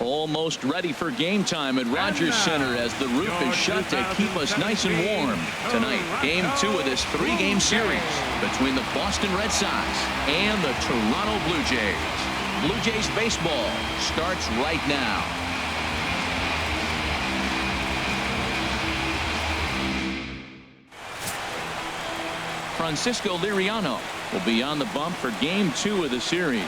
Almost ready for game time at Rogers Center as the roof is shut to keep us nice and warm. Tonight, game 2 of this 3-game series between the Boston Red Sox and the Toronto Blue Jays. Blue Jays baseball starts right now. Francisco Liriano will be on the bump for game 2 of the series.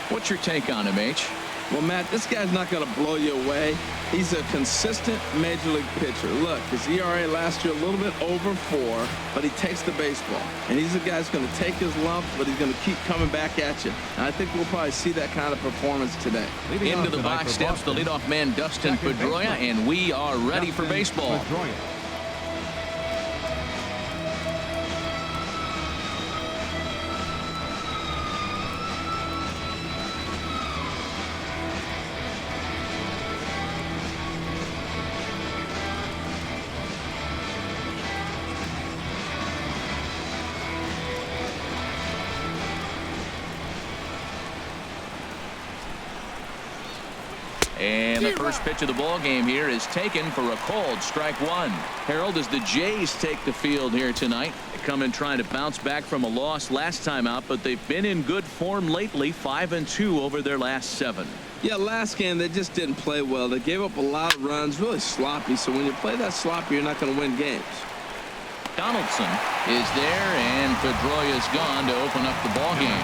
What's your take on him, H? Well, Matt, this guy's not going to blow you away. He's a consistent major league pitcher. Look, his ERA last year a little bit over 4, but he takes the baseball. And he's a guy who's going to take his lump, but he's going to keep coming back at you. And I think we'll probably see that kind of performance today. Into the box steps the leadoff man, Dustin Pedroia, and we are ready for baseball. And the first pitch of the ball game here is taken for a called strike 1. Harold, as the Jays take the field here tonight, they come in trying to bounce back from a loss last time out, but they've been in good form lately, 5-2 over their last 7. Yeah, last game they just didn't play well. They gave up a lot of runs, really sloppy. So when you play that sloppy, you're not going to win games. Donaldson is there, and Pedroia's gone to open up the ball game.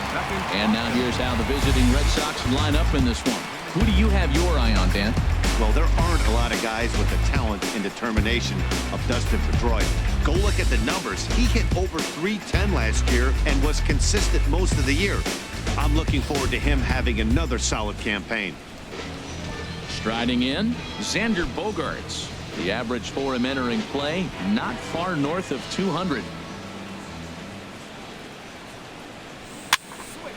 And now here's how the visiting Red Sox line up in this one. Who do you have your eye on, Dan? Well, there aren't a lot of guys with the talent and determination of Dustin Pedroia. Go look at the numbers. He hit over .310 last year and was consistent most of the year. I'm looking forward to him having another solid campaign. Striding in, Xander Bogaerts. The average for him entering play, not far north of 200.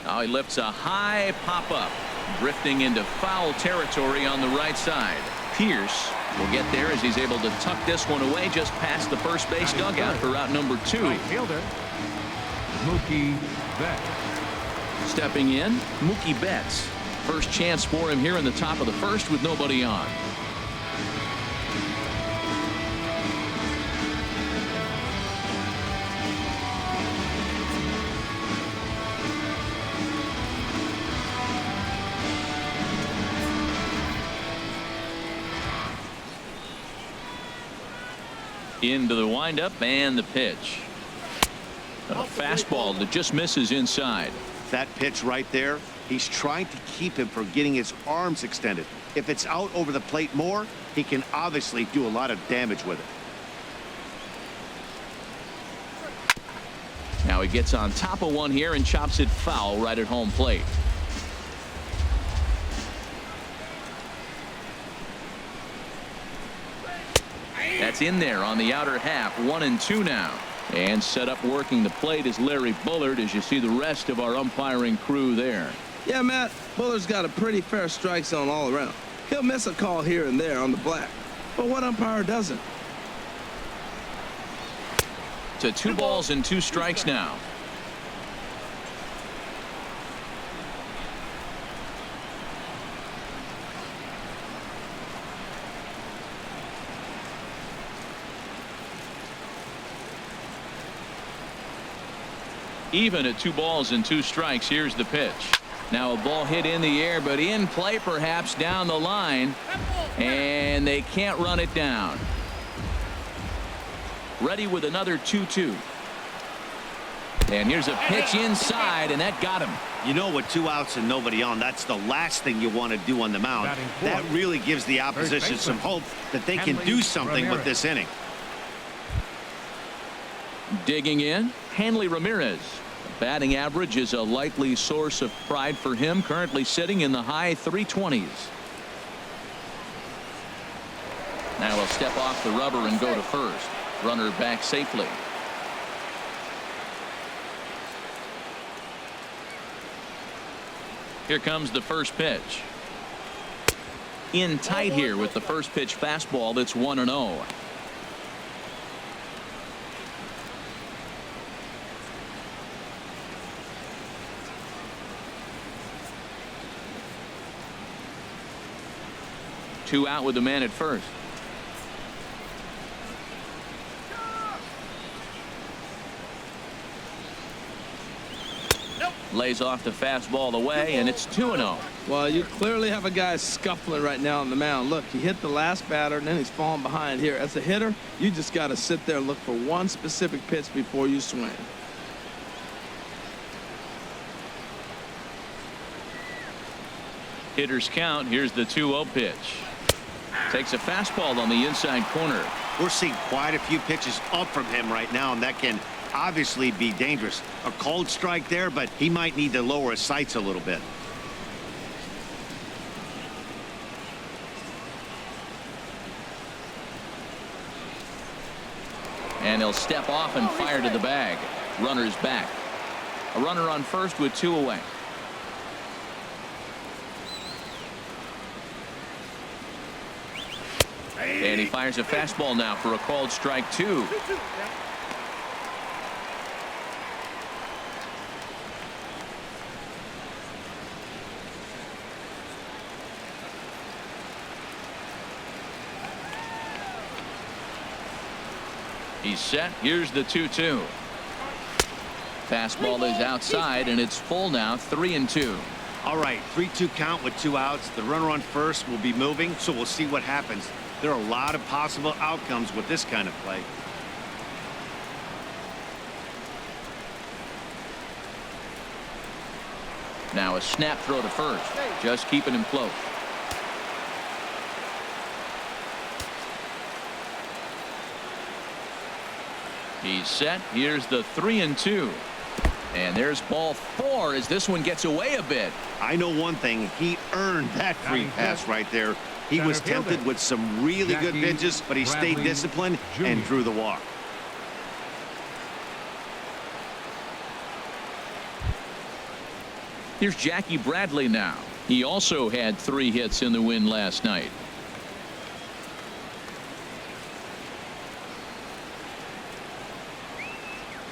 Now he lifts a high pop-up, drifting into foul territory on the right side. Pierce will get there as he's able to tuck this one away just past the first base dugout for out number 2. Right fielder, Mookie Betts. Stepping in, Mookie Betts. First chance for him here in the top of the first with nobody on. Into the windup and the pitch. A fastball that just misses inside. That pitch right there, he's trying to keep him from getting his arms extended. If it's out over the plate more, he can obviously do a lot of damage with it. Now he gets on top of one here and chops it foul right at home plate. That's in there on the outer half. 1-2 now. And set up working the plate is Larry Bullard, as you see the rest of our umpiring crew there. Yeah, Matt, Bullard's got a pretty fair strike zone all around. He'll miss a call here and there on the black, but what umpire doesn't? To 2 balls and 2 strikes now. Even at 2 balls and 2 strikes. Here's the pitch. Now a ball hit in the air, but in play perhaps down the line, and they can't run it down. Ready with another 2-2. And here's a pitch inside, and that got him. You know, with 2 outs and nobody on, that's the last thing you want to do on the mound. That really gives the opposition some hope that they can do something with this inning. Digging in, Hanley Ramirez. Batting average is a likely source of pride for him, currently sitting in the high 320s. Now he'll step off the rubber and go to first. Runner back safely. Here comes the first pitch. In tight here with the first pitch fastball that's 1-0. 2 out with the man at first. Lays off the fastball away, and it's 2-0. Well, you clearly have a guy scuffling right now on the mound. Look, he hit the last batter, and then he's falling behind here. As a hitter, you just got to sit there and look for one specific pitch before you swing. Hitters count. Here's the 2-0 pitch. Takes a fastball on the inside corner. We're seeing quite a few pitches up from him right now, and that can obviously be dangerous. A called strike there, but he might need to lower his sights a little bit. And he'll step off and fire to the bag. Runner's back. A runner on first with 2 away. And he fires a fastball now for a called strike 2. He's set. Here's the 2-2. Fastball is outside, and it's full now, 3-2. All right, 3-2 count with 2 outs. The runner on first will be moving, so we'll see what happens. There are a lot of possible outcomes with this kind of play. Now a snap throw to first, just keeping him close. He's set. Here's the 3-2. And there's ball 4 as this one gets away a bit. I know one thing. He earned that free pass right there. He was tempted with some really good pitches, but he stayed disciplined and drew the walk. Here's Jackie Bradley now. He also had 3 hits in the win last night.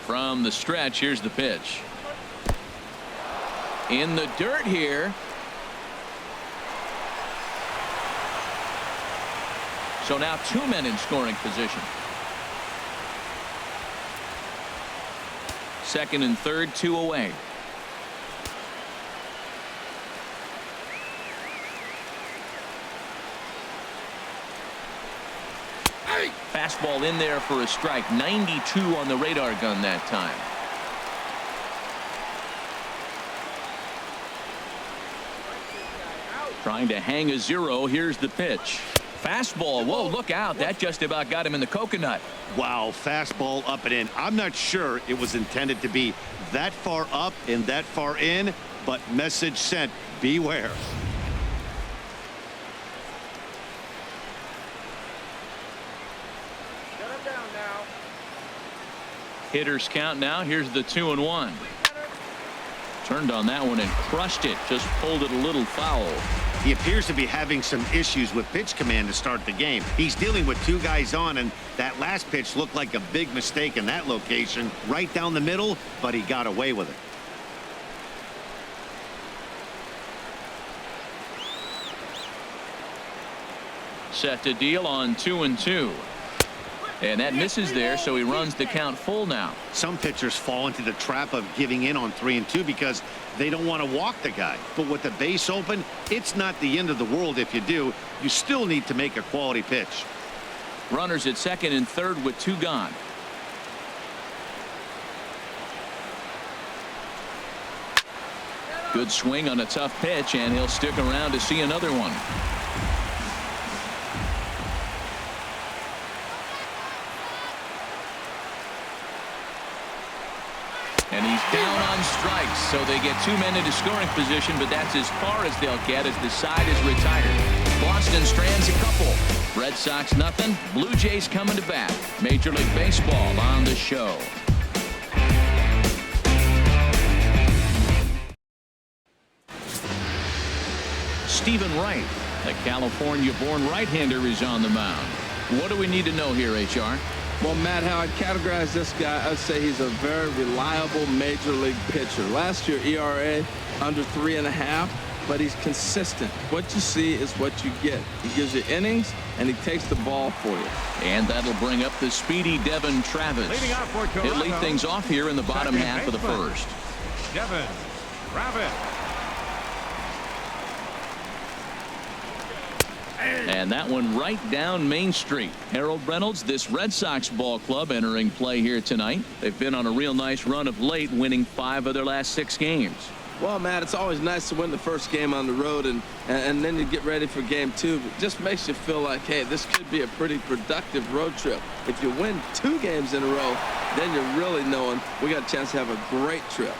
From the stretch, here's the pitch. In the dirt here. So now 2 men in scoring position. Second and third, 2 away. Fastball in there for a strike. 92 on the radar gun that time. Trying to hang a 0. Here's the pitch. Fastball. Whoa, look out. That just about got him in the coconut. Wow, fastball up and in. I'm not sure it was intended to be that far up and that far in, but message sent. Beware. Hitters count now. Here's the 2-1. Turned on that one and crushed it. Just pulled it a little foul. He appears to be having some issues with pitch command to start the game. He's dealing with 2 guys on, and that last pitch looked like a big mistake in that location. Right down the middle, but he got away with it. Set to deal on 2-2. And that misses there, so he runs the count full now. Some pitchers fall into the trap of giving in on 3-2 because they don't want to walk the guy. But with the base open, it's not the end of the world if you do. You still need to make a quality pitch. Runners at second and third with 2 gone. Good swing on a tough pitch, and he'll stick around to see another one. And he's down on strikes, so they get 2 men into scoring position, but that's as far as they'll get as the side is retired. Boston strands a couple. Red Sox nothing. Blue Jays coming to bat. Major League Baseball on the show. Stephen Wright, the California-born right-hander, is on the mound. What do we need to know here, HR? Well, Matt, how I'd categorize this guy, I'd say he's a very reliable major league pitcher. Last year, ERA under 3.5. but he's consistent. What you see is what you get. He gives you innings, and he takes the ball for you. And that'll bring up the speedy Devin Travis. Leading off for He'll lead Toronto, things off here in the bottom second half of the baseman, first. Devin Travis. And that one right down Main Street. Harold Reynolds, this Red Sox ball club entering play here tonight. They've been on a real nice run of late, winning 5 of their last 6 games. Well, Matt, it's always nice to win the first game on the road, and then you get ready for game 2. It just makes you feel like, hey, this could be a pretty productive road trip. If you win 2 games in a row, then you're really knowing we got a chance to have a great trip.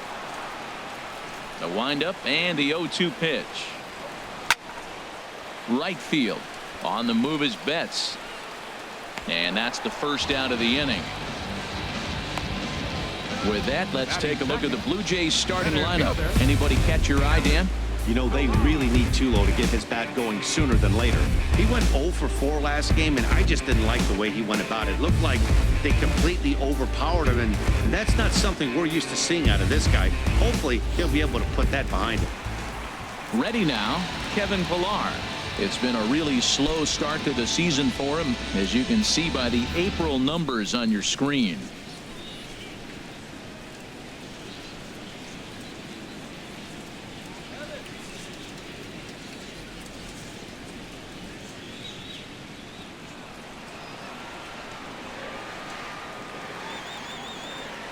The windup and the 0-2 pitch. Right field. On the move is Betts. And that's the first out of the inning. With that, let's take a look at the Blue Jays starting lineup. Anybody catch your eye, Dan? You know, they really need Tulo to get his bat going sooner than later. He went 0 for 4 last game, and I just didn't like the way he went about it. It looked like they completely overpowered him, and that's not something we're used to seeing out of this guy. Hopefully, he'll be able to put that behind him. Ready now, Kevin Pillar. It's been a really slow start to the season for him, as you can see by the April numbers on your screen.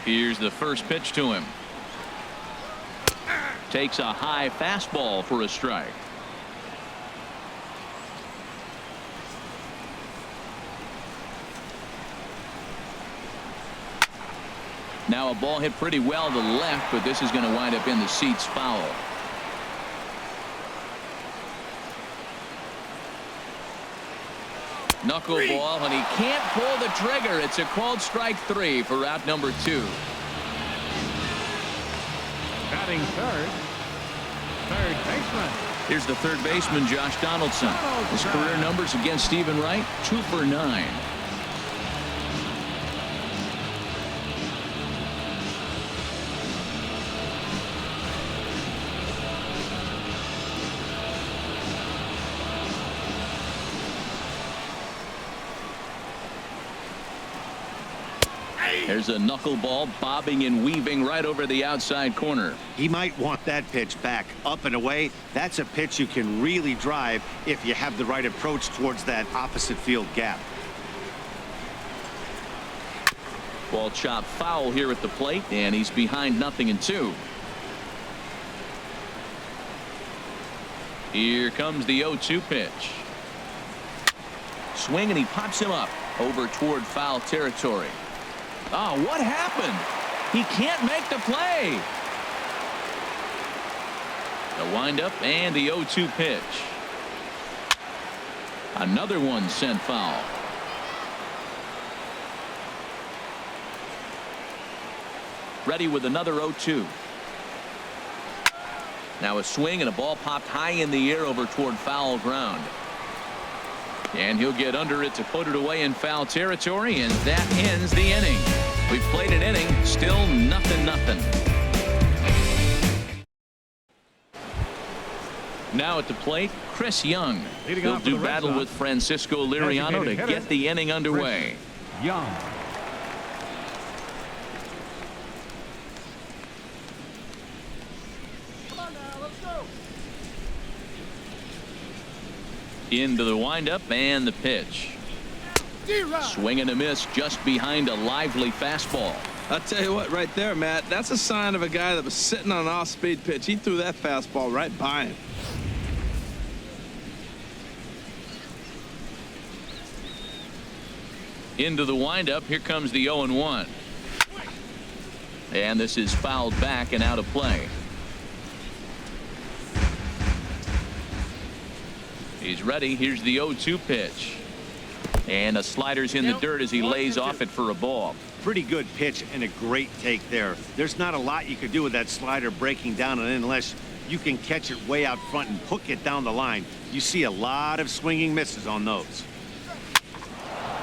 Here's the first pitch to him. Takes a high fastball for a strike. Now a ball hit pretty well to the left, but this is going to wind up in the seats foul. Knuckleball, and he can't pull the trigger. It's a called strike 3 for out number 2. Batting third baseman. Here's the third baseman, Josh Donaldson. His career numbers against Stephen Wright, 2 for 9. There's a knuckleball bobbing and weaving right over the outside corner. He might want that pitch back up and away. That's a pitch you can really drive if you have the right approach towards that opposite field gap. Ball chopped foul here at the plate, and he's behind 0-2. Here comes the 0-2 pitch. Swing, and he pops him up over toward foul territory. Oh, what happened? He can't make the play. The windup and the 0-2 pitch. Another one sent foul. Ready with another 0-2. Now a swing, and a ball popped high in the air over toward foul ground. And he'll get under it to put it away in foul territory, and that ends the inning. We've played an inning, still 0-0. Now at the plate, Chris Young. He'll do battle with Francisco Liriano to get the inning underway. Young. Into the windup and the pitch. Swing and a miss just behind a lively fastball. I'll tell you what, right there, Matt, that's a sign of a guy that was sitting on an off-speed pitch. He threw that fastball right by him. Into the windup. Here comes the 0-1. And this is fouled back and out of play. He's ready. Here's the 0-2 pitch. And a slider's in the dirt as he lays off it for a ball. Pretty good pitch and a great take there. There's not a lot you could do with that slider breaking down and in unless you can catch it way out front and hook it down the line. You see a lot of swinging misses on those.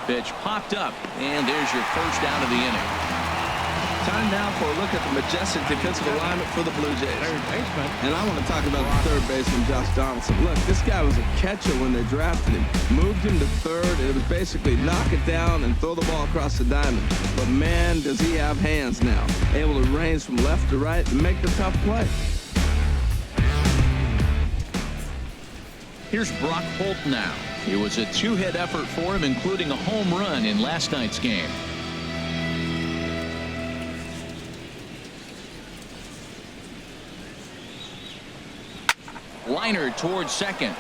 Pitch popped up, and there's your first out of the inning. Time now for a look at the majestic defensive alignment for the Blue Jays. Third baseman. And I want to talk about the third baseman, Josh Donaldson. Look, this guy was a catcher when they drafted him. Moved him to third, and it was basically knock it down and throw the ball across the diamond. But, man, does he have hands now. Able to range from left to right and make the tough play. Here's Brock Holt now. It was a two-hit effort for him, including a home run in last night's game. Liner towards second.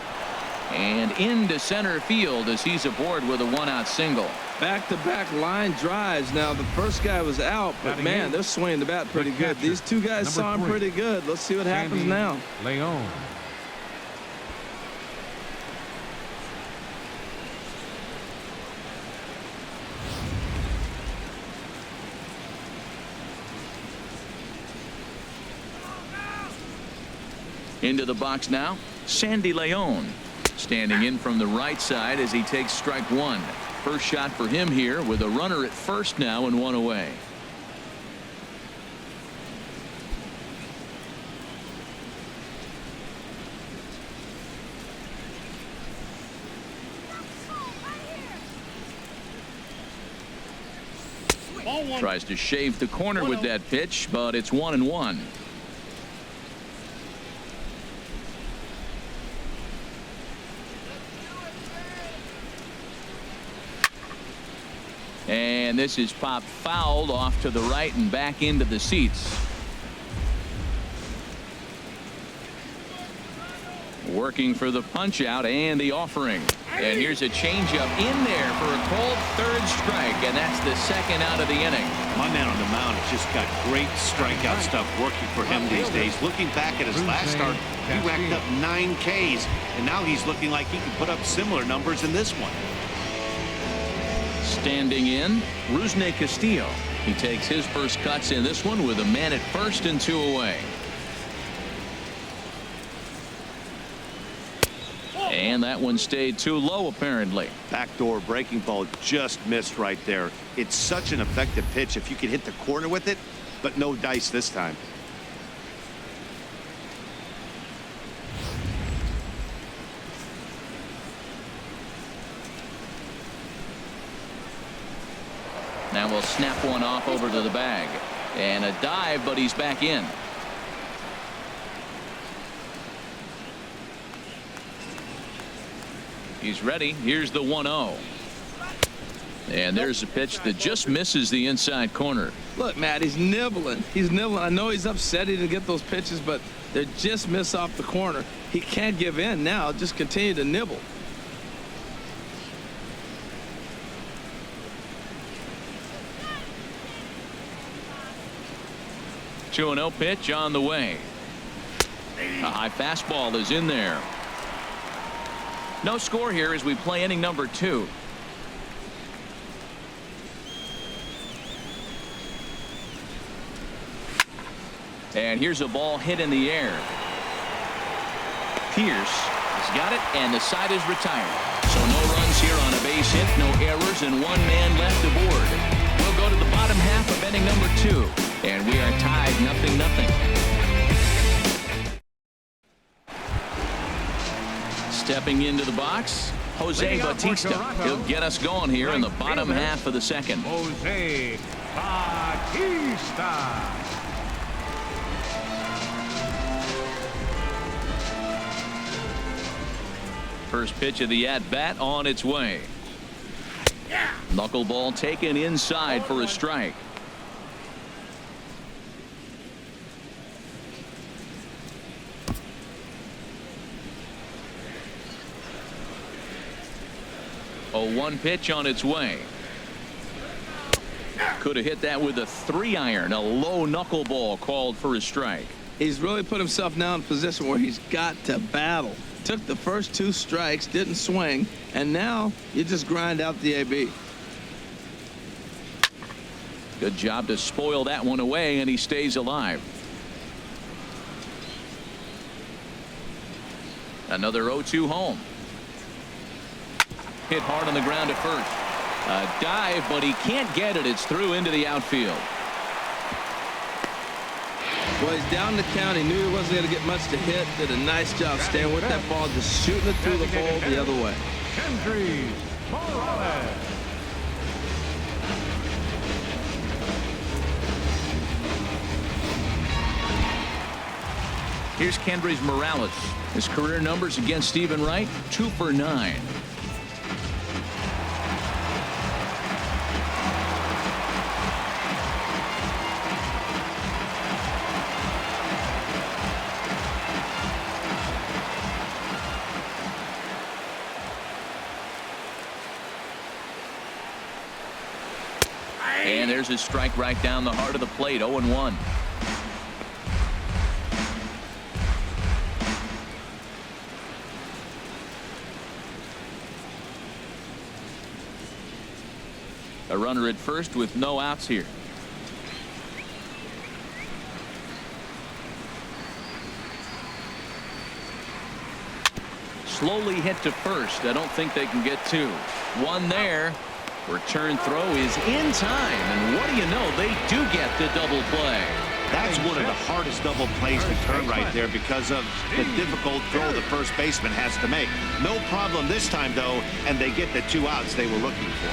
And into center field as he's aboard with a one-out single. Back-to-back line drives. Now, the first guy was out, but, man, they're swinging the bat pretty good. These two guys saw him pretty good. Let's see what happens now. Leon. Into the box now, Sandy Leon. Standing in from the right side as he takes strike one. First shot for him here with a runner at first now and one away. Tries to shave the corner with that pitch, but it's 1-1. And this is popped fouled off to the right and back into the seats. Working for the punch out and the offering. And here's a changeup in there for a called third strike, and that's the second out of the inning. My man on the mound has just got great strikeout stuff working for him these days. Looking back at his last start, he racked up 9 Ks, and now he's looking like he can put up similar numbers in this one. Standing in, Rusney Castillo. He takes his first cuts in this one with a man at first and 2 away. And that one stayed too low, apparently. Backdoor breaking ball just missed right there. It's such an effective pitch if you can hit the corner with it, but no dice this time. Now we'll snap one off over to the bag. And a dive, but he's back in. He's ready. Here's the 1-0. And there's a pitch that just misses the inside corner. Look, Matt, he's nibbling. He's nibbling. I know he's upset he didn't get those pitches, but they just miss off the corner. He can't give in now. Just continue to nibble. A 2-0 pitch on the way. A high fastball is in there. No score here as we play inning number 2. And here's a ball hit in the air. Pierce has got it, and the side is retired. So no runs here on a base hit, no errors, and 1 man left aboard. We'll go to the bottom half of inning number 2, and we are tied 0-0. Stepping into the box, Jose Bautista. He'll get us going here in the bottom half of the second. Jose Bautista. First pitch of the at-bat on its way. Knuckleball taken inside for a strike. A 1 pitch on its way. Could have hit that with a 3-iron. A low knuckleball called for a strike. He's really put himself now in a position where he's got to battle. Took the first 2 strikes, didn't swing, and now you just grind out the AB. Good job to spoil that one away, and he stays alive. Another 0-2 home. Hit hard on the ground at first. A dive, but he can't get it. It's through into the outfield. Well, he's down the count. He knew he wasn't going to get much to hit. Did a nice job staying with that ball, just shooting it through the hole the other way. Here's Kendrys Morales. His career numbers against Stephen Wright, 2 for 9. And there's his strike right down the heart of the plate, 0-1. A runner at first with no outs here. Slowly hit to first. I don't think they can get 2. 1 there. Return throw is in time, and what do you know, they do get the double play. That's one of the hardest double plays to turn right there because of the difficult throw the first baseman has to make. No problem this time, though, and they get the 2 outs they were looking for.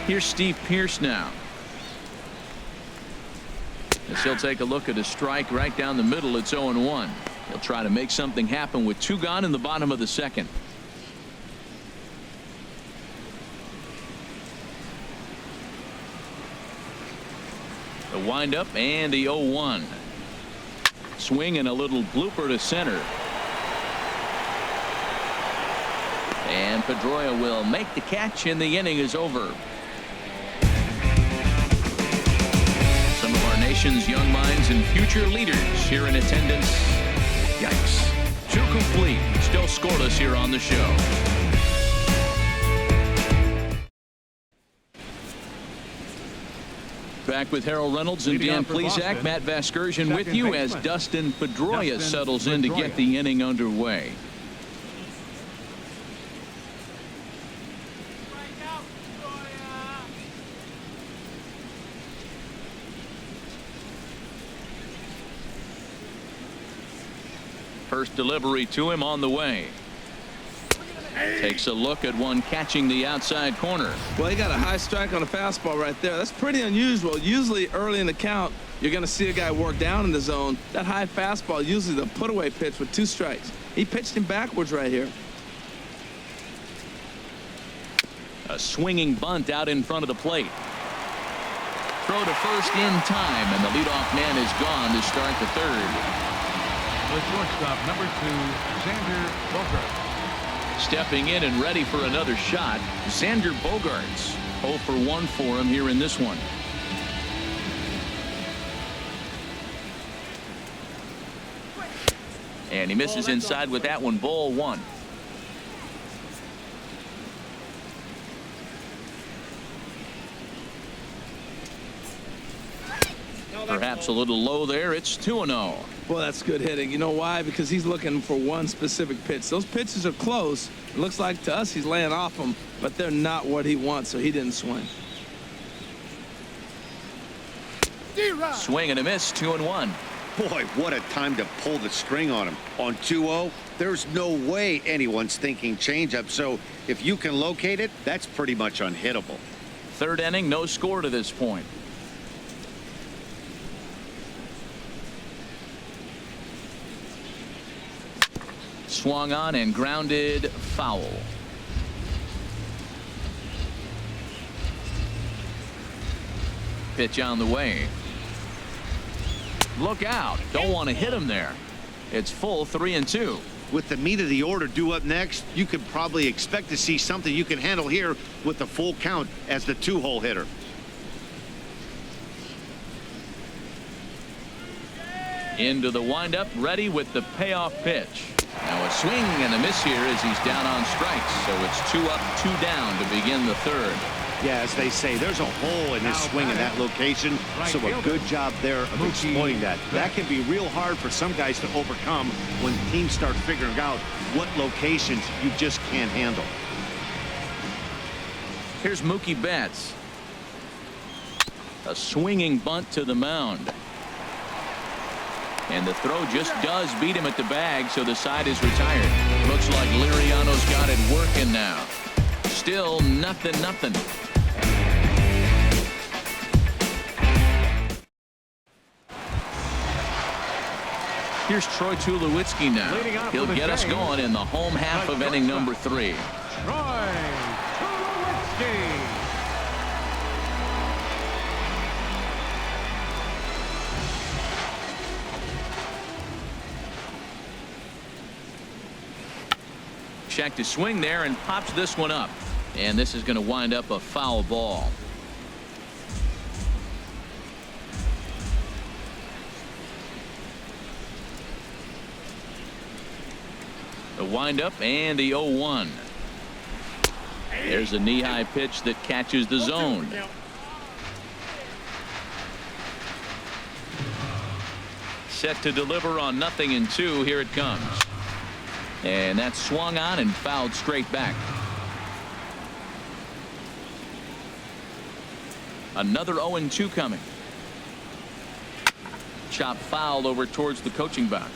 Here's Steve Pearce now. As he'll take a look at a strike right down the middle. It's 0-1. He'll try to make something happen with 2 gone in the bottom of the second. The windup and the 0-1. Swing and a little blooper to center. And Pedroia will make the catch, and the inning is over. Some of our nation's young minds and future leaders here in attendance. Yikes. 2 complete. Still scoreless here on the show. Back with Harold Reynolds and Dan Plesac. Matt Vasgersian with you as Dustin Pedroia settles in to get the inning underway. First delivery to him on the way. Takes a look at one catching the outside corner. Well, he got a high strike on a fastball right there. That's pretty unusual. Usually early in the count, you're going to see a guy work down in the zone. That high fastball, usually the put-away pitch with 2 strikes. He pitched him backwards right here. A swinging bunt out in front of the plate. Throw to first in time, and the leadoff man is gone to start the 3rd. The shortstop, number 2, Xander Bogaerts. Stepping in and ready for another shot, Xander Bogaerts. 0 for 1 for him here in this one. And he misses inside with that one. Ball 1. Perhaps a little low there. It's 2-0. Well, that's good hitting. You know why? Because he's looking for one specific pitch. Those pitches are close. It looks like to us he's laying off them, but they're not what he wants, so he didn't swing. Swing and a miss. 2-1. Boy, what a time to pull the string on him. On 2-0, there's no way anyone's thinking changeup, so if you can locate it, that's pretty much unhittable. 3rd inning, no score to this point. Swung on and grounded foul. Pitch on the way. Look out. Don't want to hit him there. It's full 3-2. With the meat of the order due up next, you could probably expect to see something you can handle here with the full count as the 2-hole hitter. Into the windup, ready with the payoff pitch. Now a swing and a miss here as he's down on strikes. So it's 2 up, 2 down to begin the 3rd. Yeah, as they say, there's a hole in his swing in that location, so a good job there of exploiting that. That can be real hard for some guys to overcome when teams start figuring out what locations you just can't handle. Here's Mookie Betts. A swinging bunt to the mound. And the throw just does beat him at the bag, so the side is retired. Looks like Liriano's got it working now. Still nothing. Here's Troy Tulowitzki now. He'll get us going in the home half of inning number 3. Troy Tulowitzki. Check to swing there and pops this one up. And this is going to wind up a foul ball. The windup and the 0-1. There's a knee-high pitch that catches the zone. Set to deliver on 0-2. Here it comes. And that's swung on and fouled straight back. Another 0-2 coming. Chop foul over towards the coaching box.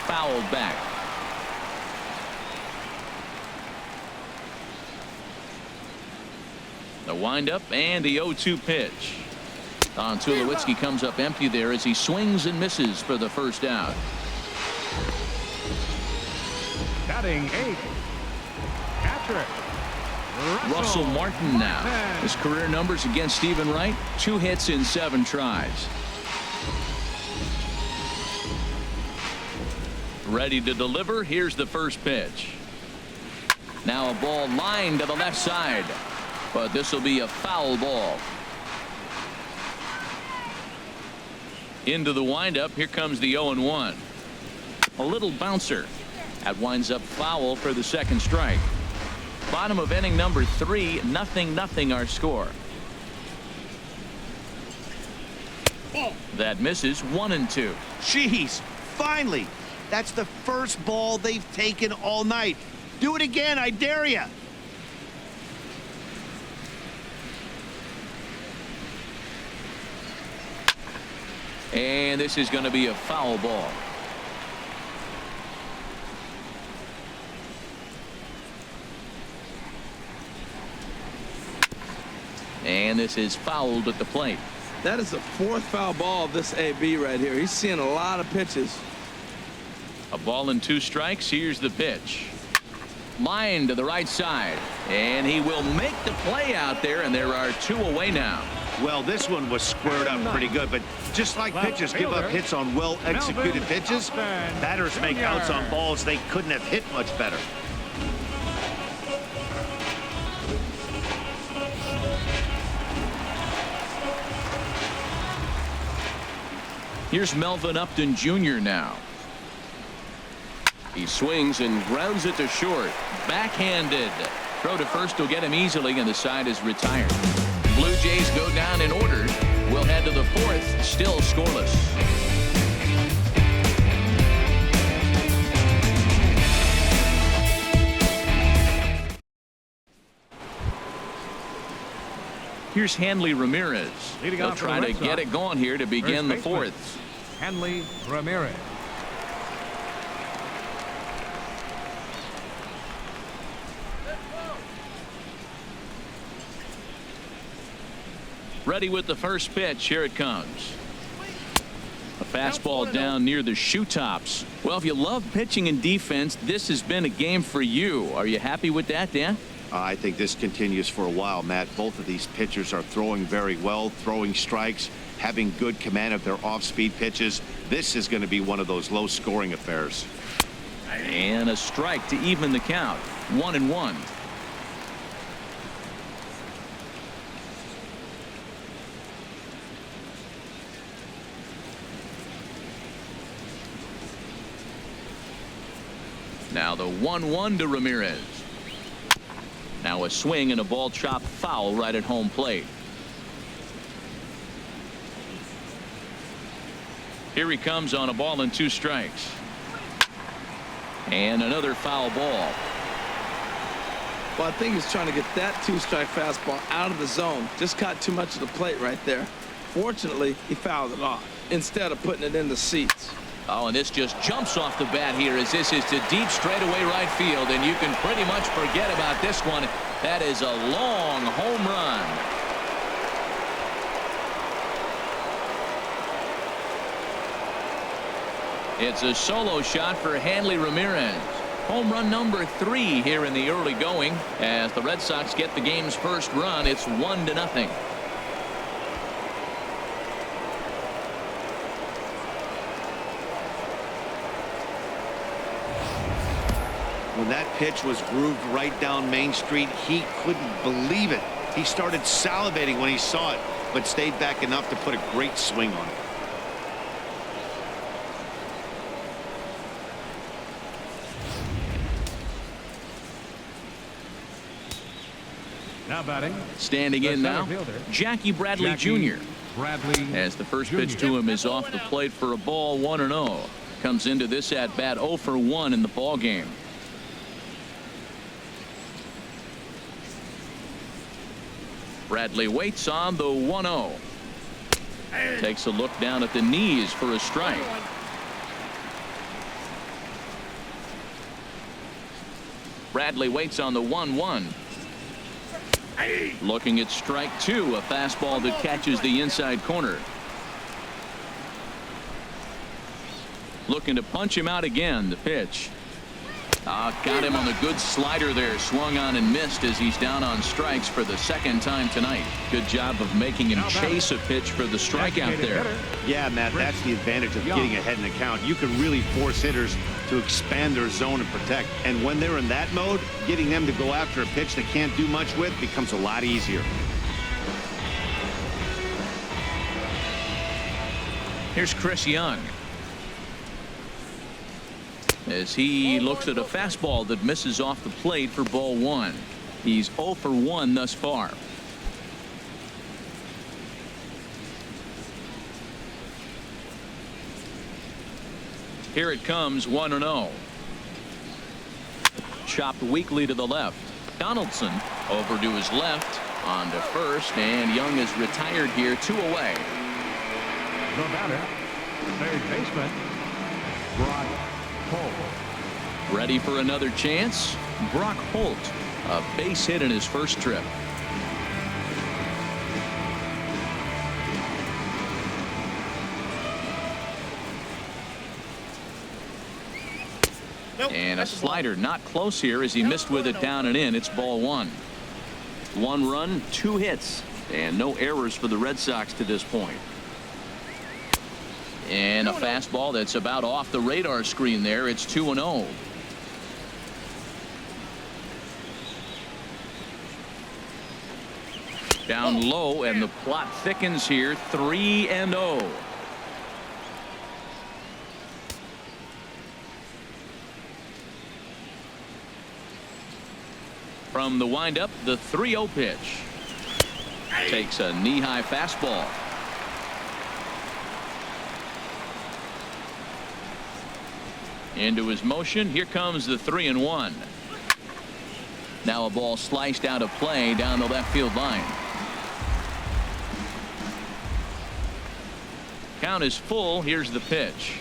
Fouled back. The windup and the 0-2 pitch. Tulowitzki comes up empty there as he swings and misses for the first out. Batting 8th, Patrick Russell Martin now. His career numbers against Stephen Wright: 2 hits in 7 tries. Ready to deliver. Here's the first pitch. Now a ball lined to the left side, but this will be a foul ball. Into the windup. Here comes the 0-1. A little bouncer. That winds up foul for the second strike. Bottom of inning number 3. 0-0 our score. That misses. 1-2. Jeez, finally. That's the first ball they've taken all night. Do it again, I dare you. And this is going to be a foul ball. And this is fouled at the plate. That is the 4th foul ball of this AB right here. He's seeing a lot of pitches. A ball and 2 strikes. Here's the pitch. Line to the right side. And he will make the play out there, and there are 2 away now. Well, this one was squared up pretty good, but just like pitchers give up hits on well-executed pitches, batters make outs on balls they couldn't have hit much better. Here's Melvin Upton Jr. now. He swings and grounds it to short. Backhanded. Throw to first will get him easily, and the side is retired. Blue Jays go down in order. We'll head to the 4th, still scoreless. Here's Hanley Ramirez. They'll try to get it going here to begin the 4th. Hanley Ramirez. Ready with the first pitch. Here it comes. A fastball down near the shoe tops. Well, if you love pitching and defense, this has been a game for you. Are you happy with that, Dan? I think this continues for a while, Matt. Both of these pitchers are throwing very well, throwing strikes, having good command of their off-speed pitches. This is going to be one of those low-scoring affairs. And a strike to even the count. 1-1. Now the 1-1 to Ramirez. Now a swing and a ball chopped foul right at home plate. Here he comes on a ball and 2 strikes. And another foul ball. Well, I think he's trying to get that 2-strike fastball out of the zone. Just caught too much of the plate right there. Fortunately, he fouled it off instead of putting it in the seats. Oh, and this just jumps off the bat here as this is to deep straightaway right field, and you can pretty much forget about this one. That is a long home run. It's a solo shot for Hanley Ramirez. Home run number 3 here in the early going as the Red Sox get the game's first run. It's 1-0. When that pitch was grooved right down Main Street, he couldn't believe it. He started salivating when he saw it, but stayed back enough to put a great swing on it. Now batting. Standing in now, Jackie Bradley Jr. As the first pitch to him is off the plate for a ball, 1-0. Comes into this at bat 0 for 1 in the ball game. Bradley waits on the 1-0. Takes a look down at the knees for a strike. Bradley waits on the 1-1. Looking at strike 2, a fastball that catches the inside corner. Looking to punch him out again. The pitch. Got him on the good slider there. Swung on and missed as he's down on strikes for the 2nd time tonight. Good job of making him chase a pitch for the strikeout there. Yeah, Matt, that's the advantage of getting ahead in the count. You can really force hitters to expand their zone and protect. And when they're in that mode, getting them to go after a pitch they can't do much with becomes a lot easier. Here's Chris Young. As he looks at a fastball that misses off the plate for ball 1. He's 0 for 1 thus far. Here it comes, 1-0. Chopped weakly to the left. Donaldson over to his left, on to first, and Young is retired here, 2 away. The batter, third baseman, Brock Holt. Ready for another chance? Brock Holt, a base hit in his first trip. And a slider not close here as he missed with it down and in. It's ball 1. 1 run, 2 hits, and no errors for the Red Sox to this point. And a fastball that's about off the radar screen there. It's 2-0. Down low, and the plot thickens here. 3-0. From the windup, the 3-0 pitch. Takes a knee-high fastball. Into his motion. Here comes the 3-1. Now a ball sliced out of play down the left field line. Count is full. Here's the pitch.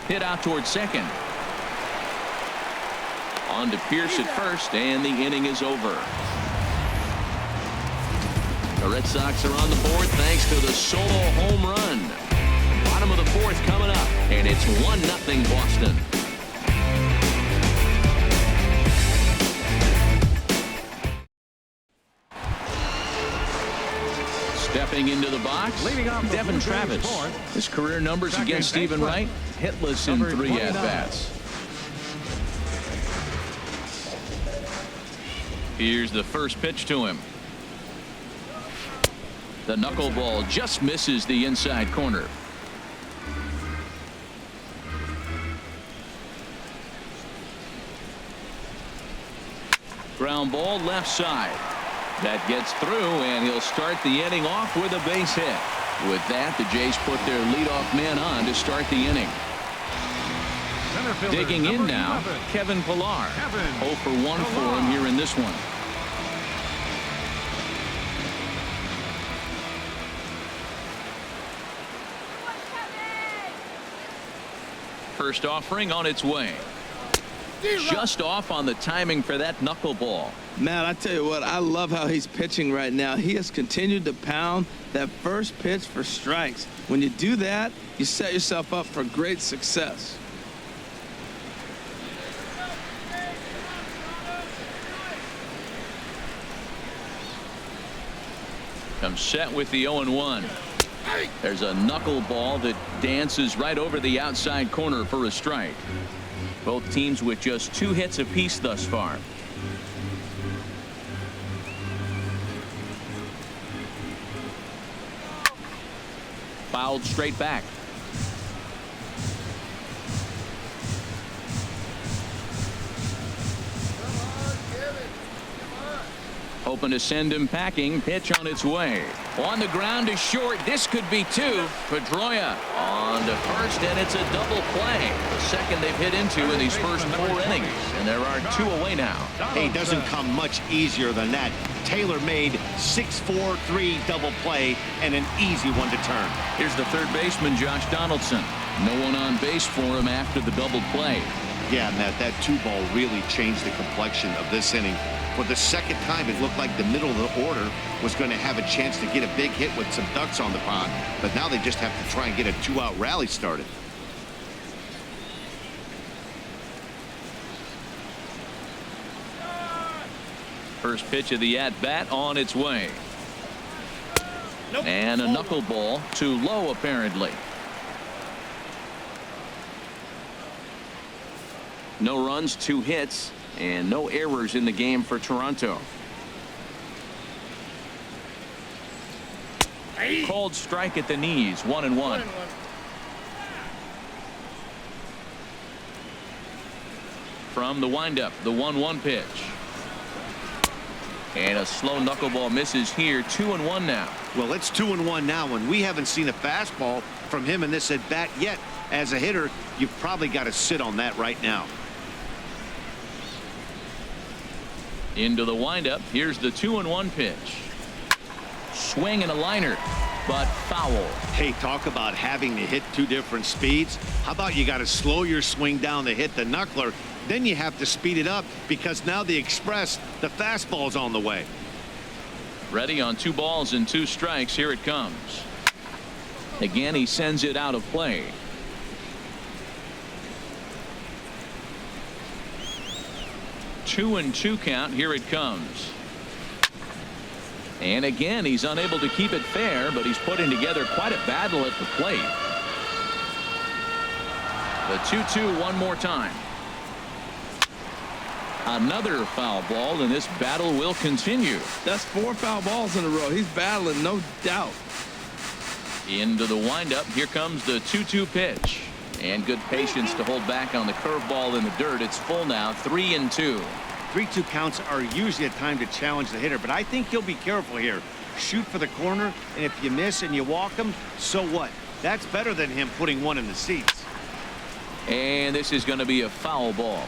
Hit out towards second. On to Pierce at first, and the inning is over. The Red Sox are on the board thanks to the solo home run. Bottom of the 4th coming up, and it's 1-0 Boston. Stepping into the box, Devin Travis. His career numbers against Stephen Wright, hitless in 3 at-bats. Here's the first pitch to him. The knuckleball just misses the inside corner. ground ball left side. That gets through, and he'll start the inning off with a base hit. With that, the Jays put their leadoff man on to start the inning. Digging in now, Kevin Pillar. 0 for 1 for him here in this one. First offering on its way. Just off on the timing for that knuckleball. Man, I tell you what, I love how he's pitching right now. He has continued to pound that first pitch for strikes. When you do that, you set yourself up for great success. Comes set with the 0-1. There's a knuckleball that dances right over the outside corner for a strike. Both teams with just 2 hits apiece thus far. Fouled straight back. Hoping to send him packing. Pitch on its way. On the ground is short. This could be 2. Pedroia on to first, and it's a double play. The second they've hit into in these first 4 innings. And there are 2 away now. Hey, doesn't come much easier than that. Taylor made 6-4-3 double play and an easy one to turn. Here's the third baseman, Josh Donaldson. No one on base for him after the double play. Yeah, Matt, that 2-ball really changed the complexion of this inning. For the second time, it looked like the middle of the order was going to have a chance to get a big hit with some ducks on the pond. But now they just have to try and get a 2-out rally started. First pitch of the at-bat on its way. And a knuckleball too low, apparently. No runs, 2 hits, and no errors in the game for Toronto. Called strike at the knees, 1-1. From the windup, the 1-1 pitch. And a slow knuckleball misses here, 2-1 now. Well, it's 2-1 now, and we haven't seen a fastball from him in this at bat yet. As a hitter, you've probably got to sit on that right now. Into the windup. Here's the 2-1 pitch. Swing and a liner, but foul. Hey, talk about having to hit 2 different speeds. How about you got to slow your swing down to hit the knuckler, then you have to speed it up because now the express, the fastball's on the way. Ready on 2 balls and 2 strikes. Here it comes. Again, he sends it out of play. Two and 2 count. Here it comes. And again, he's unable to keep it fair, but he's putting together quite a battle at the plate. The 2-2 one more time. Another foul ball, and this battle will continue. That's 4 foul balls in a row. He's battling, no doubt. Into the windup. Here comes the 2-2 pitch. And good patience to hold back on the curveball in the dirt. It's full now, 3-2. 3-2 counts are usually a time to challenge the hitter, but I think he'll be careful here. Shoot for the corner, and if you miss and you walk him, so what? That's better than him putting 1 in the seats. And this is going to be a foul ball.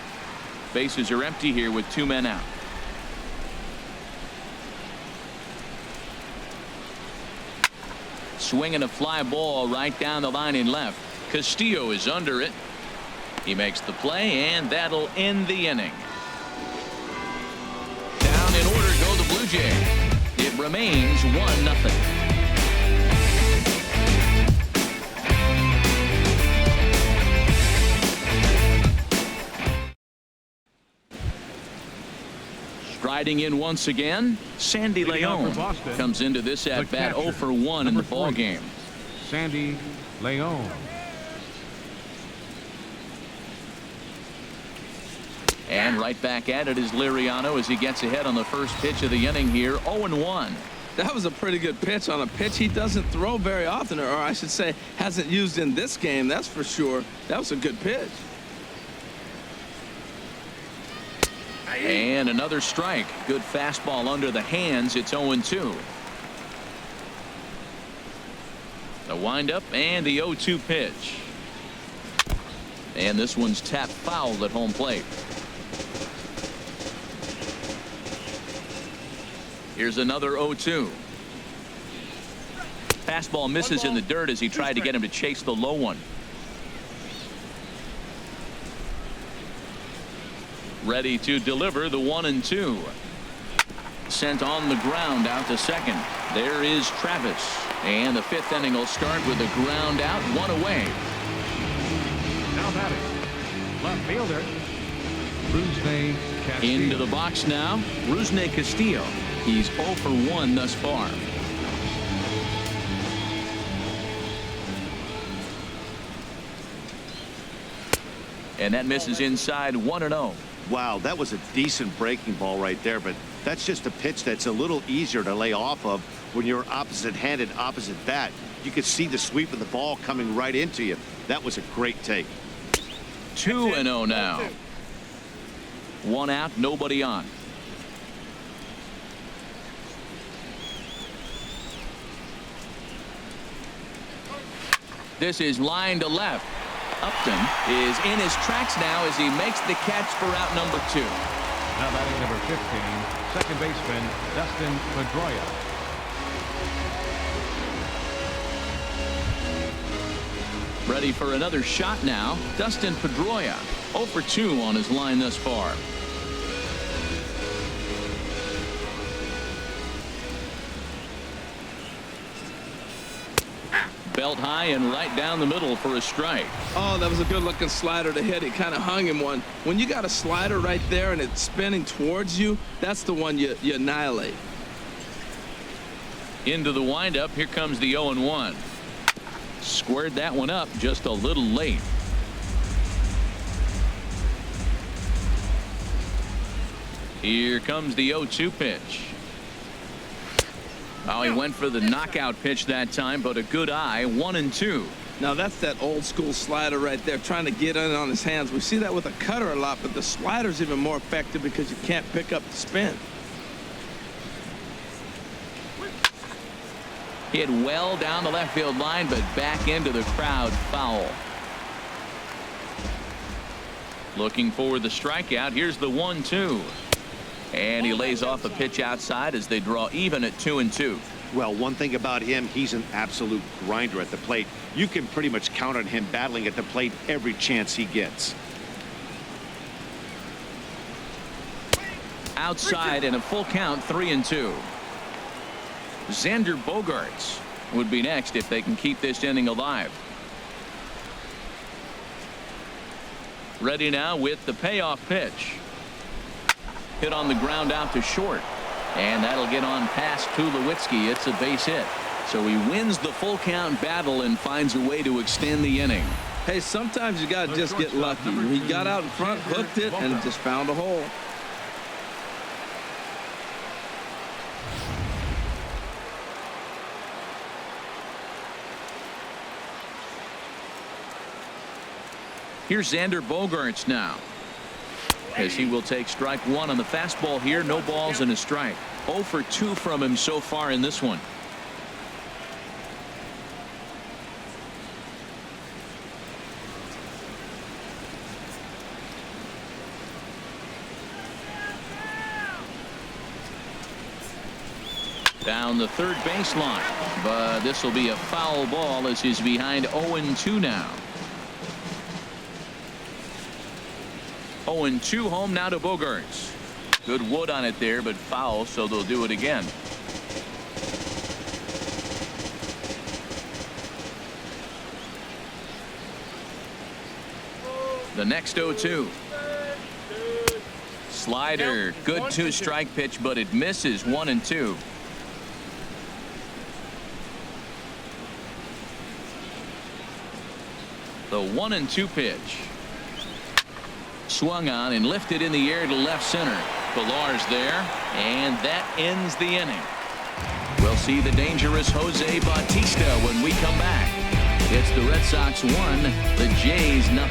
Bases are empty here with 2 men out. Swinging a fly ball right down the line in left. Castillo is under it. He makes the play, and that'll end the inning. Down in order go the Blue Jays. It remains 1-0. Striding in once again, Sandy Leon comes into this at bat 0 for 1 in the ball game. Sandy Leon. And right back at it is Liriano as he gets ahead on the first pitch of the inning here, 0-1. That was a pretty good pitch on a pitch he doesn't throw very often, or I should say hasn't used in this game, that's for sure. That was a good pitch. And another strike. Good fastball under the hands. It's 0-2. The windup and the 0-2 pitch. And this one's tapped foul at home plate. Here's another 0-2. Fastball misses in the dirt as he tried to get him to chase the low one. Ready to deliver the 1-2. Sent on the ground out to second. There is Travis. And the fifth inning will start with a ground out, one away. Now batting, left fielder, Rusney Castillo. Into the box now, Rusney Castillo. He's 0 for 1 thus far. And that misses inside 1-0. Wow, that was a decent breaking ball right there, but that's just a pitch that's a little easier to lay off of when you're opposite-handed, opposite bat. You could see the sweep of the ball coming right into you. That was a great take. 2-0 now. 1 out, nobody on. This is line to left. Upton is in his tracks now as he makes the catch for out number 2. Now batting number 15, second baseman Dustin Pedroia. Ready for another shot now. Dustin Pedroia 0 for 2 on his line thus far. Belt high and right down the middle for a strike. Oh, that was a good looking slider to hit. He kind of hung him one. When you got a slider right there and it's spinning towards you, that's the one you annihilate. Into the windup. Here comes the 0-1. Squared that one up just a little late. Here comes the 0-2 pitch. Oh, he went for the knockout pitch that time, but a good eye. 1-2. Now that's that old school slider right there, trying to get in on his hands. We see that with a cutter a lot, but the slider's even more effective because you can't pick up the spin. Hit well down the left field line, but back into the crowd. Foul. Looking for the strikeout. Here's the 1-2. And he lays off a pitch outside as they draw even at 2-2. Well, one thing about him, he's an absolute grinder at the plate. You can pretty much count on him battling at the plate every chance he gets. Outside and a full count. 3-2. Xander Bogaerts would be next if they can keep this inning alive. Ready now with the payoff pitch. Hit on the ground out to short. And that'll get on past Tulowitzki. It's a base hit. So he wins the full count battle and finds a way to extend the inning. Hey, sometimes you got to just get lucky. He got out in front, hooked it, and just found a hole. Here's Xander Bogaerts now, as he will take strike one on the fastball here. No balls and a strike. 0 for 2 from him so far in this one. Down the third baseline, but this will be a foul ball as he's behind 0-2 now. 0-2 home now to Bogaerts. Good wood on it there, but foul, so they'll do it again. The next 0-2. Slider, good 2-strike pitch, but it misses. 1-2. The 1-2 pitch. Swung on and lifted in the air to left center. Pilar's there, and that ends the inning. We'll see the dangerous Jose Bautista when we come back. It's the Red Sox 1, the Jays 0.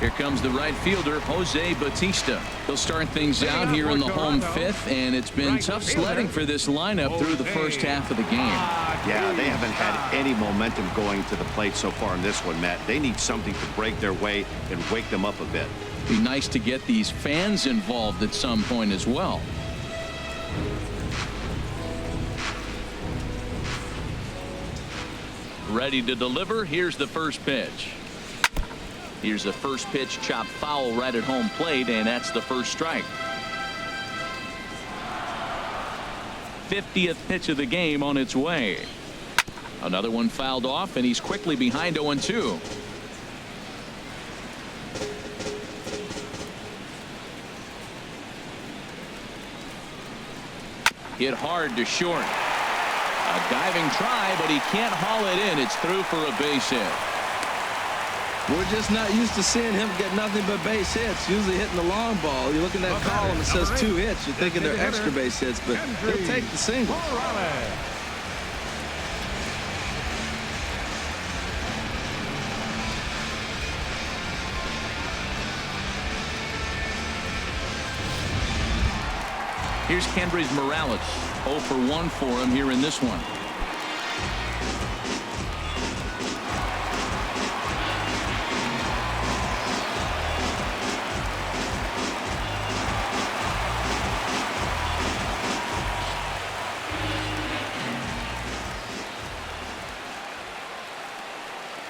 Here comes the right fielder, Jose Bautista. He'll start things out here in the home fifth, and it's been tough sledding for this lineup through the first half of the game. Yeah, they haven't had any momentum going to the plate so far in this one, Matt. They need something to break their way and wake them up a bit. Be nice to get these fans involved at some point as well. Ready to deliver. Here's the first pitch. Here's the first pitch, chopped foul right at home plate, and that's the first strike. 50th pitch of the game on its way. Another one fouled off, and he's quickly behind 0-2. Hit hard to short. A diving try, but he can't haul it in. It's through for a base hit. We're just not used to seeing him get nothing but base hits. Usually hitting the long ball. You look in that column, it says 2 hits. You're thinking they're extra base hits, but he'll take the single. Here's Kendrys Morales. 0 for 1 for him here in this one.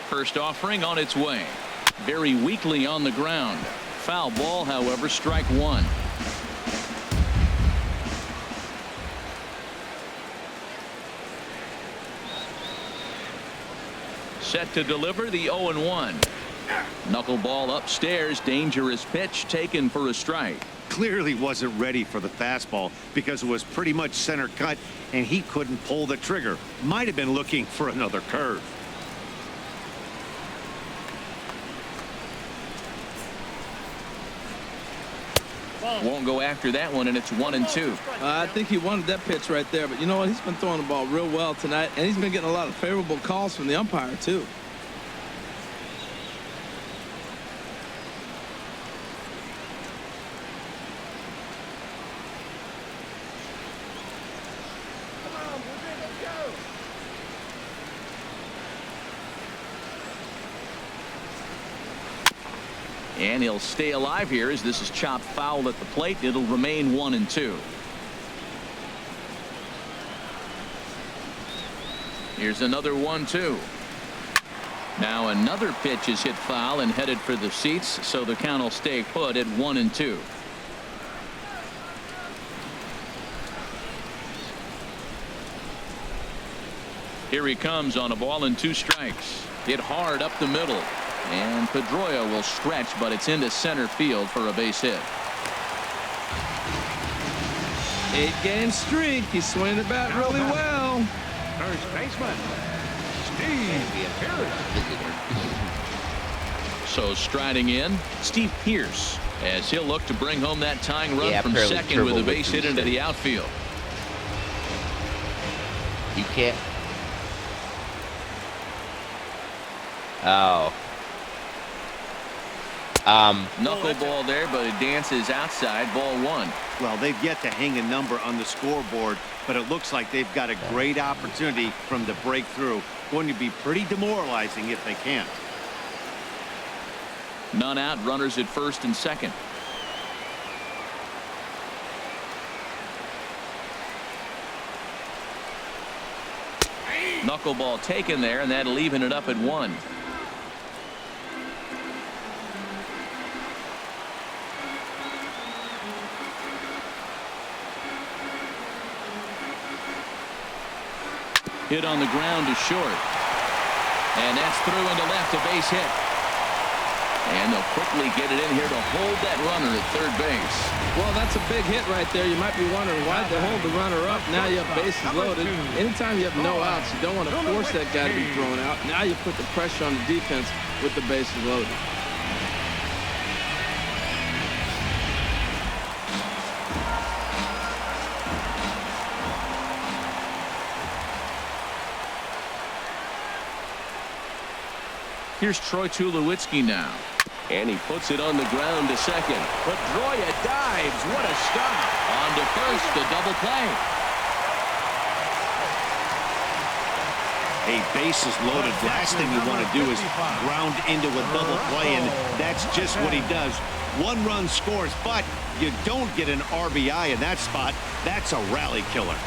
First offering on its way. Very weakly on the ground. Foul ball, however, strike one. Set to deliver the 0-1. Knuckleball upstairs. Dangerous pitch taken for a strike. Clearly wasn't ready for the fastball because it was pretty much center cut and he couldn't pull the trigger. Might have been looking for another curve. Won't go after that one, and it's 1-2. I think he wanted that pitch right there, but you know what? He's been throwing the ball real well tonight, and he's been getting a lot of favorable calls from the umpire, too. And he'll stay alive here as this is chopped foul at the plate. It'll remain 1-2. Here's another 1-2. Now another pitch is hit foul and headed for the seats, so the count will stay put at 1-2. Here he comes on a ball and 2 strikes. Hit hard up the middle. And Pedroia will stretch, but it's into center field for a base hit. 8-game streak. He's swinging the bat really well. First baseman, Steve Pierce. So striding in, Steve Pierce, as he'll look to bring home that tying run from second with a base hit into the outfield. You can't. Oh. Knuckleball there, but it dances outside. Ball 1. Well, they've yet to hang a number on the scoreboard, but it looks like they've got a great opportunity from the breakthrough. Going to be pretty demoralizing if they can't. None out, runners at first and second. Knuckleball taken there, and that'll even it up at 1. Hit on the ground to short. And that's through into left, a base hit. And they'll quickly get it in here to hold that runner at third base. Well, that's a big hit right there. You might be wondering why they hold the runner up. Now you have bases loaded. Anytime you have no outs, you don't want to force that guy to be thrown out. Now you put the pressure on the defense with the bases loaded. Here's Troy Tulowitzki now. And he puts it on the ground to second. Pedroia dives. What a stop. On to first, the double play. A base is loaded. Last thing you want to do is ground into a double play, and that's just what he does. 1 run scores, but you don't get an RBI in that spot. That's a rally killer.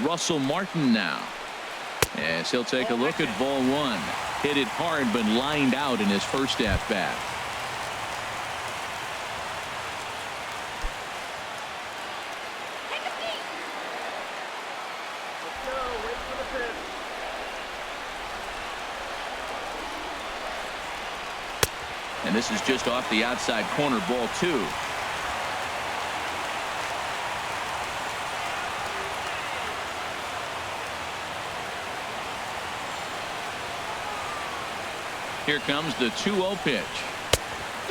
Russell Martin now, as he'll take a look at ball 1. Hit it hard, but lined out in his first at-bat. And this is just off the outside corner, ball 2. Here comes the 2-0 pitch.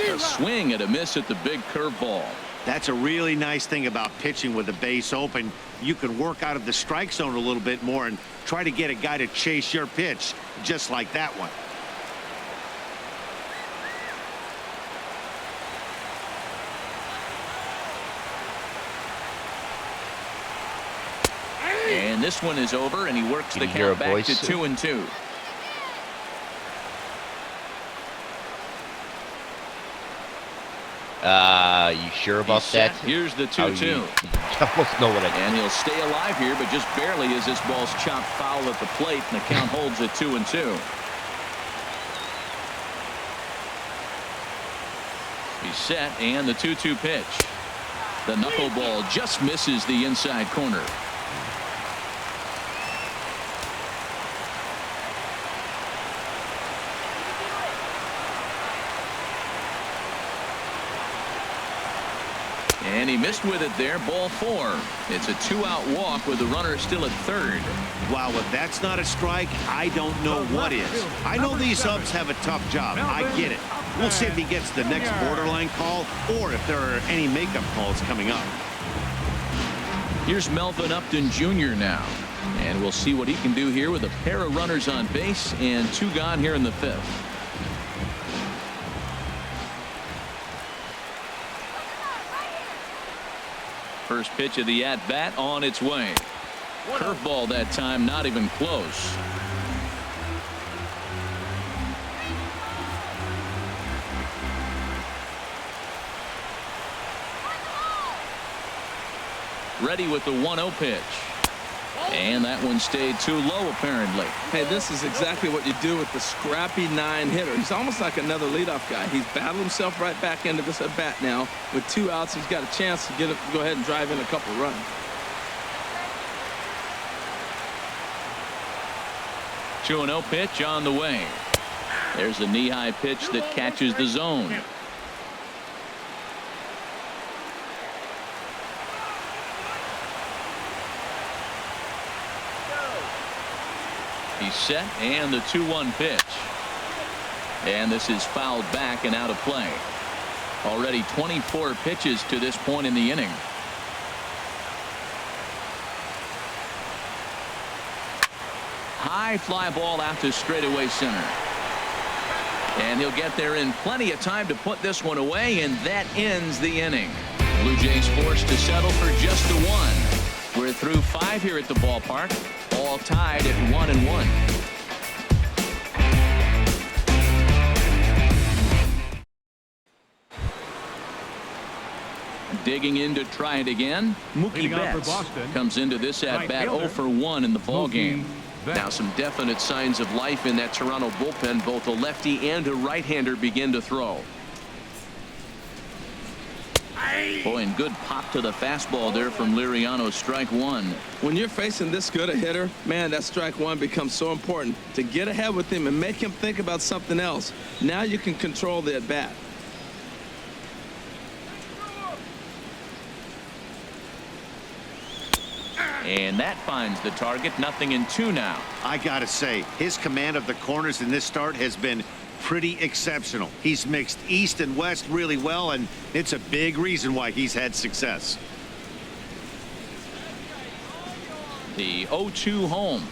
A swing and a miss at the big curveball. That's a really nice thing about pitching with the base open. You can work out of the strike zone a little bit more and try to get a guy to chase your pitch, just like that one. And this one is over, and he works the count back to 2-2. You sure about that? Here's the 2-2. You almost know what I And he'll stay alive here, but just barely as this ball's chopped foul at the plate, and the count holds at 2-2. He's set, and the 2-2 pitch. The knuckleball just misses the inside corner. And he missed with it there, ball 4. It's a 2-out walk with the runner still at third. Wow, if that's not a strike, I don't know what is. I know these ups have a tough job. I get it. We'll see if he gets the next borderline call or if there are any makeup calls coming up. Here's Melvin Upton Jr. now. And we'll see what he can do here with a pair of runners on base and 2 gone here in the 5th. First pitch of the at-bat on its way. Curveball that time, not even close. Ready with the 1-0 pitch. And that one stayed too low, apparently. Hey, this is exactly what you do with the scrappy 9 hitter. He's almost like another leadoff guy. He's battled himself right back into this at bat now. With 2 outs, he's got a chance to go ahead and drive in a couple runs. Two 2-0 pitch on the way. There's a knee-high pitch that catches the zone. He's set, and the 2-1 pitch. And this is fouled back and out of play. Already 24 pitches to this point in the inning. High fly ball out to straightaway center. And he'll get there in plenty of time to put this one away, and that ends the inning. Blue Jays forced to settle for just the 1. We're through 5 here at the ballpark, all tied at 1-1. Digging in to try it again, Mookie Betts comes into this at-bat 0 for 1 in the ball game. Now some definite signs of life in that Toronto bullpen. Both a lefty and a right-hander begin to throw. Boy, and good pop to the fastball there from Liriano. Strike 1. When you're facing this good a hitter, man, that strike 1 becomes so important to get ahead with him and make him think about something else. Now you can control the at-bat. And that finds the target. 0-2 now. I gotta say, his command of the corners in this start has been pretty exceptional. He's mixed east and west really well, and it's a big reason why he's had success. The 0-2 home.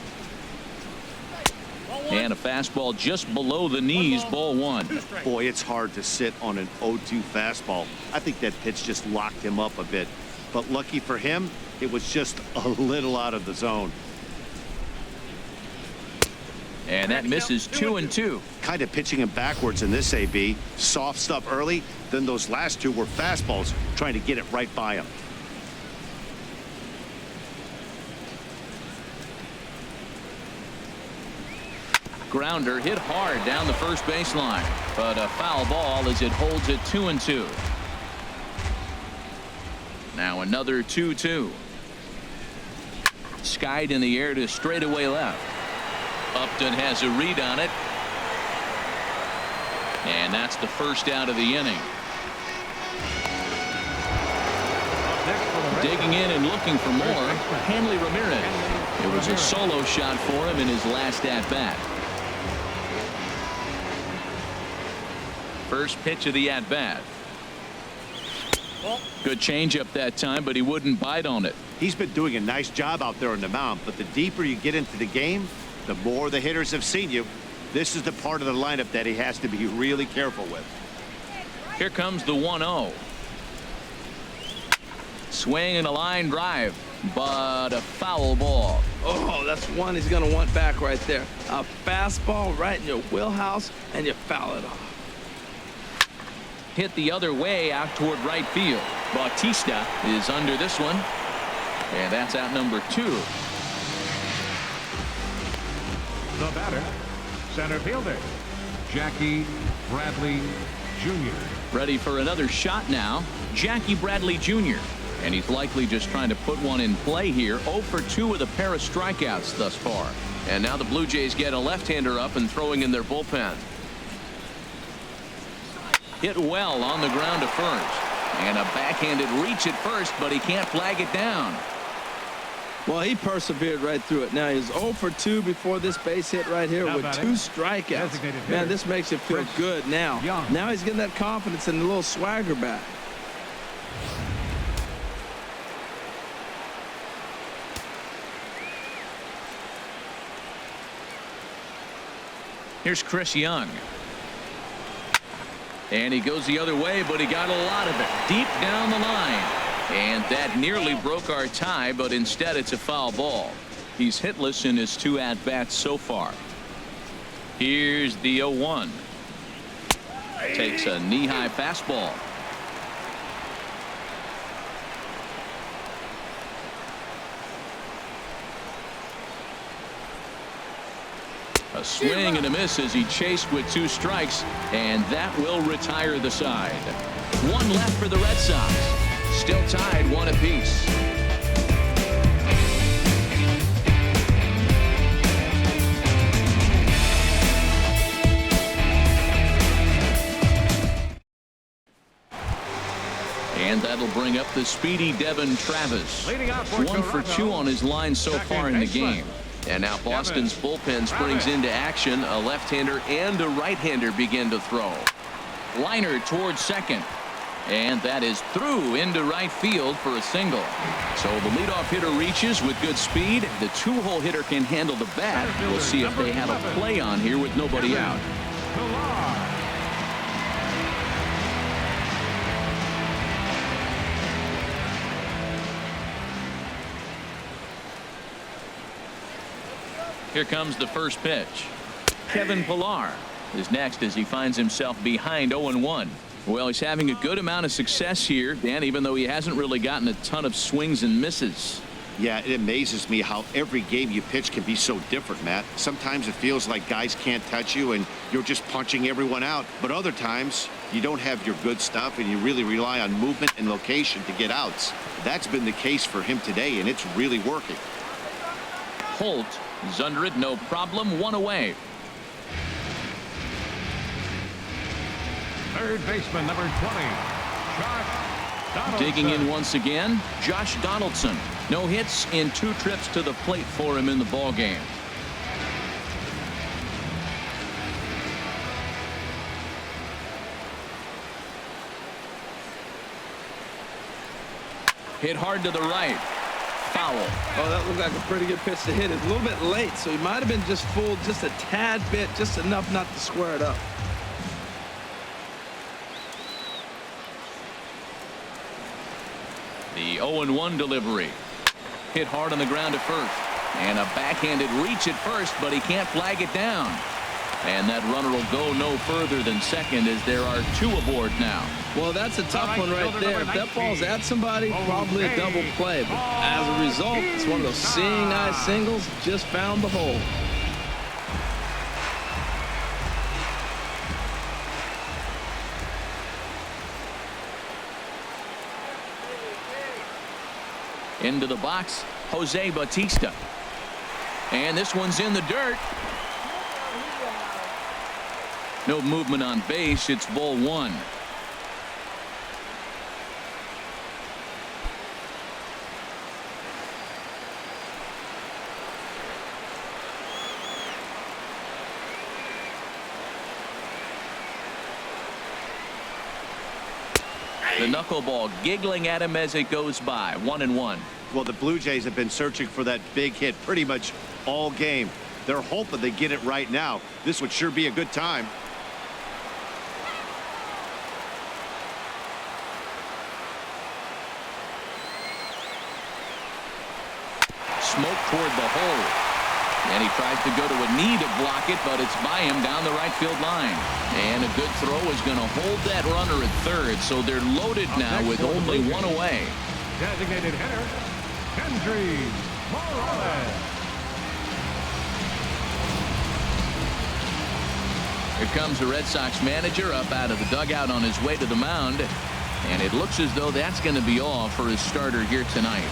And a fastball just below the knees, ball 1. Boy, it's hard to sit on an 0-2 fastball. I think that pitch just locked him up a bit. But lucky for him, it was just a little out of the zone. And that misses 2-2. Kind of pitching him backwards in this AB. Soft stuff early, then those last two were fastballs, trying to get it right by him. Grounder hit hard down the first baseline, but a foul ball as it holds it 2-2. Now another 2-2. Skied in the air to straightaway left. Upton has a read on it. And that's the first out of the inning. Digging in and looking for more, Hanley Ramirez. It was a solo shot for him in his last at-bat. First pitch of the at-bat. Good changeup that time, but he wouldn't bite on it. He's been doing a nice job out there on the mound, but the deeper you get into the game, the more the hitters have seen you. This is the part of the lineup that he has to be really careful with. Here comes the 1-0. Swing and a line drive, but a foul ball. Oh, that's one he's going to want back right there. A fastball right in your wheelhouse, and you foul it off. Hit the other way out toward right field. Bautista is under this one. And that's out number 2. The batter, center fielder, Jackie Bradley Jr. Ready for another shot now. Jackie Bradley Jr. And he's likely just trying to put one in play here. 0 for 2 with a pair of strikeouts thus far. And now the Blue Jays get a left-hander up and throwing in their bullpen. Hit well on the ground to first. And a backhanded reach at first, but he can't flag it down. Well, he persevered right through it. Now he's 0 for 2 before this base hit right here with 2 strikeouts. Man, this makes you feel good now. Now he's getting that confidence and a little swagger back. Here's Chris Young. And he goes the other way, but he got a lot of it deep down the line. And that nearly broke our tie, but instead it's a foul ball. He's hitless in his 2 at-bats so far. Here's the 0-1. Takes a knee-high fastball. A swing and a miss as he chased with 2 strikes, and that will retire the side. 1 left for the Red Sox. Still tied 1 apiece. And that'll bring up the speedy Devin Travis. 1 for 2 on his line so far in the game. And now Boston's bullpen springs into action. A left-hander and a right-hander begin to throw. Liner towards second. And that is through into right field for a single. So the leadoff hitter reaches with good speed. The 2-hole hitter can handle the bat. We'll see if they have a play on here with nobody out. Here comes the first pitch. Kevin Pillar is next as he finds himself behind 0-1. Well, he's having a good amount of success here, Dan, even though he hasn't really gotten a ton of swings and misses. Yeah, it amazes me how every game you pitch can be so different, Matt. Sometimes it feels like guys can't touch you and you're just punching everyone out. But other times you don't have your good stuff and you really rely on movement and location to get outs. That's been the case for him today, and it's really working. Holt is under it, no problem. 1 away. Third baseman, number 20, Josh Donaldson. Digging in once again, Josh Donaldson. No hits in 2 trips to the plate for him in the ball game. Hit hard to the right. Foul. Oh, that looked like a pretty good pitch to hit. It's a little bit late, so he might have been just fooled just a tad bit, just enough not to square it up. The 0-1 delivery. Hit hard on the ground at first. And a backhanded reach at first, but he can't flag it down. And that runner will go no further than second as there are 2 aboard now. Well, that's a tough one right there. If that ball's at somebody, probably a double play. But as a result, it's one of those seeing eye singles. Just found the hole. Into the box, Jose Bautista. And this one's in the dirt. No movement on base. It's ball 1. The knuckleball giggling at him as it goes by. 1-1. Well, the Blue Jays have been searching for that big hit pretty much all game. They're hoping they get it right now. This would sure be a good time. Smoke toward the hole. And he tries to go to a knee to block it, but it's by him down the right field line. And a good throw is going to hold that runner at third, so they're loaded now with only 1 away. Designated hitter, Kendry Morales. Here comes the Red Sox manager up out of the dugout on his way to the mound. And it looks as though that's going to be all for his starter here tonight.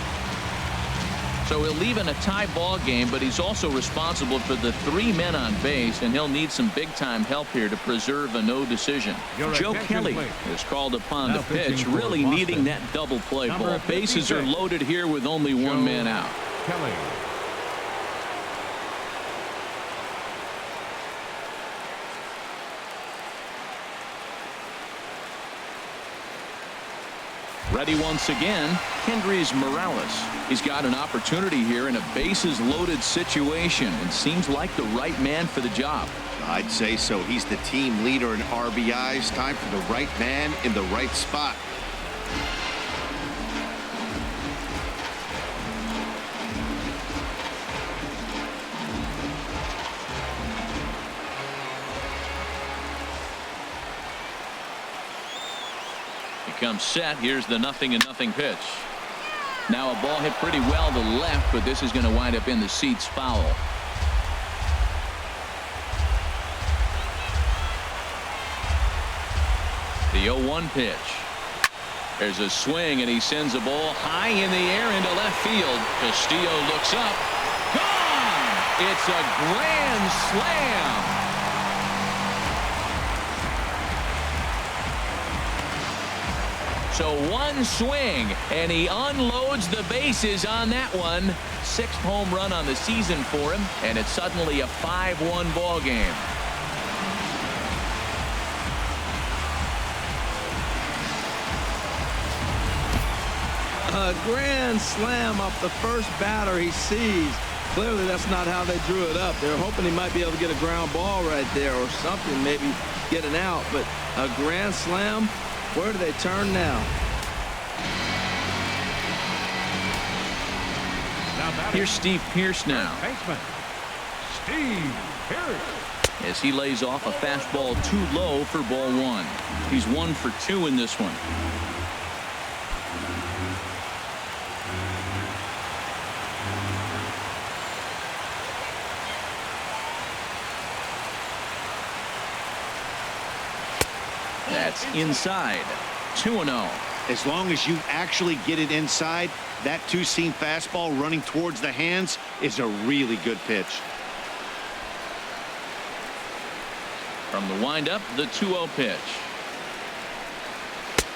So he'll leave in a tie ball game, but he's also responsible for the 3 men on base, and he'll need some big-time help here to preserve a no decision. Joe Kelly is called upon to pitch, really needing that double play ball. Bases are loaded here with only 1 man out. Kelly. Ready once again, Kendrys Morales. He's got an opportunity here in a bases-loaded situation and seems like the right man for the job. I'd say so. He's the team leader in RBIs. Time for the right man in the right spot. Comes set. Here's the 0-0 pitch. Now a ball hit pretty well to left, but this is going to wind up in the seats foul. The 0-1 pitch. There's a swing, and he sends a ball high in the air into left field. Castillo looks up. Gone! It's a grand slam. So 1 swing, and he unloads the bases on that one. 6th home run on the season for him, and it's suddenly a 5-1 ball game. A grand slam off the first batter he sees. Clearly that's not how they drew it up. They were hoping he might be able to get a ground ball right there or something, maybe get an out, but a grand slam. Where do they turn now? Here's Steve Pearce now. Baseman, Steve Pearce. As he lays off a fastball too low for ball 1. He's 1 for 2 in this one. That's inside. 2-0. As long as you actually get it inside, that 2-seam fastball running towards the hands is a really good pitch. From the windup, the 2-0 pitch.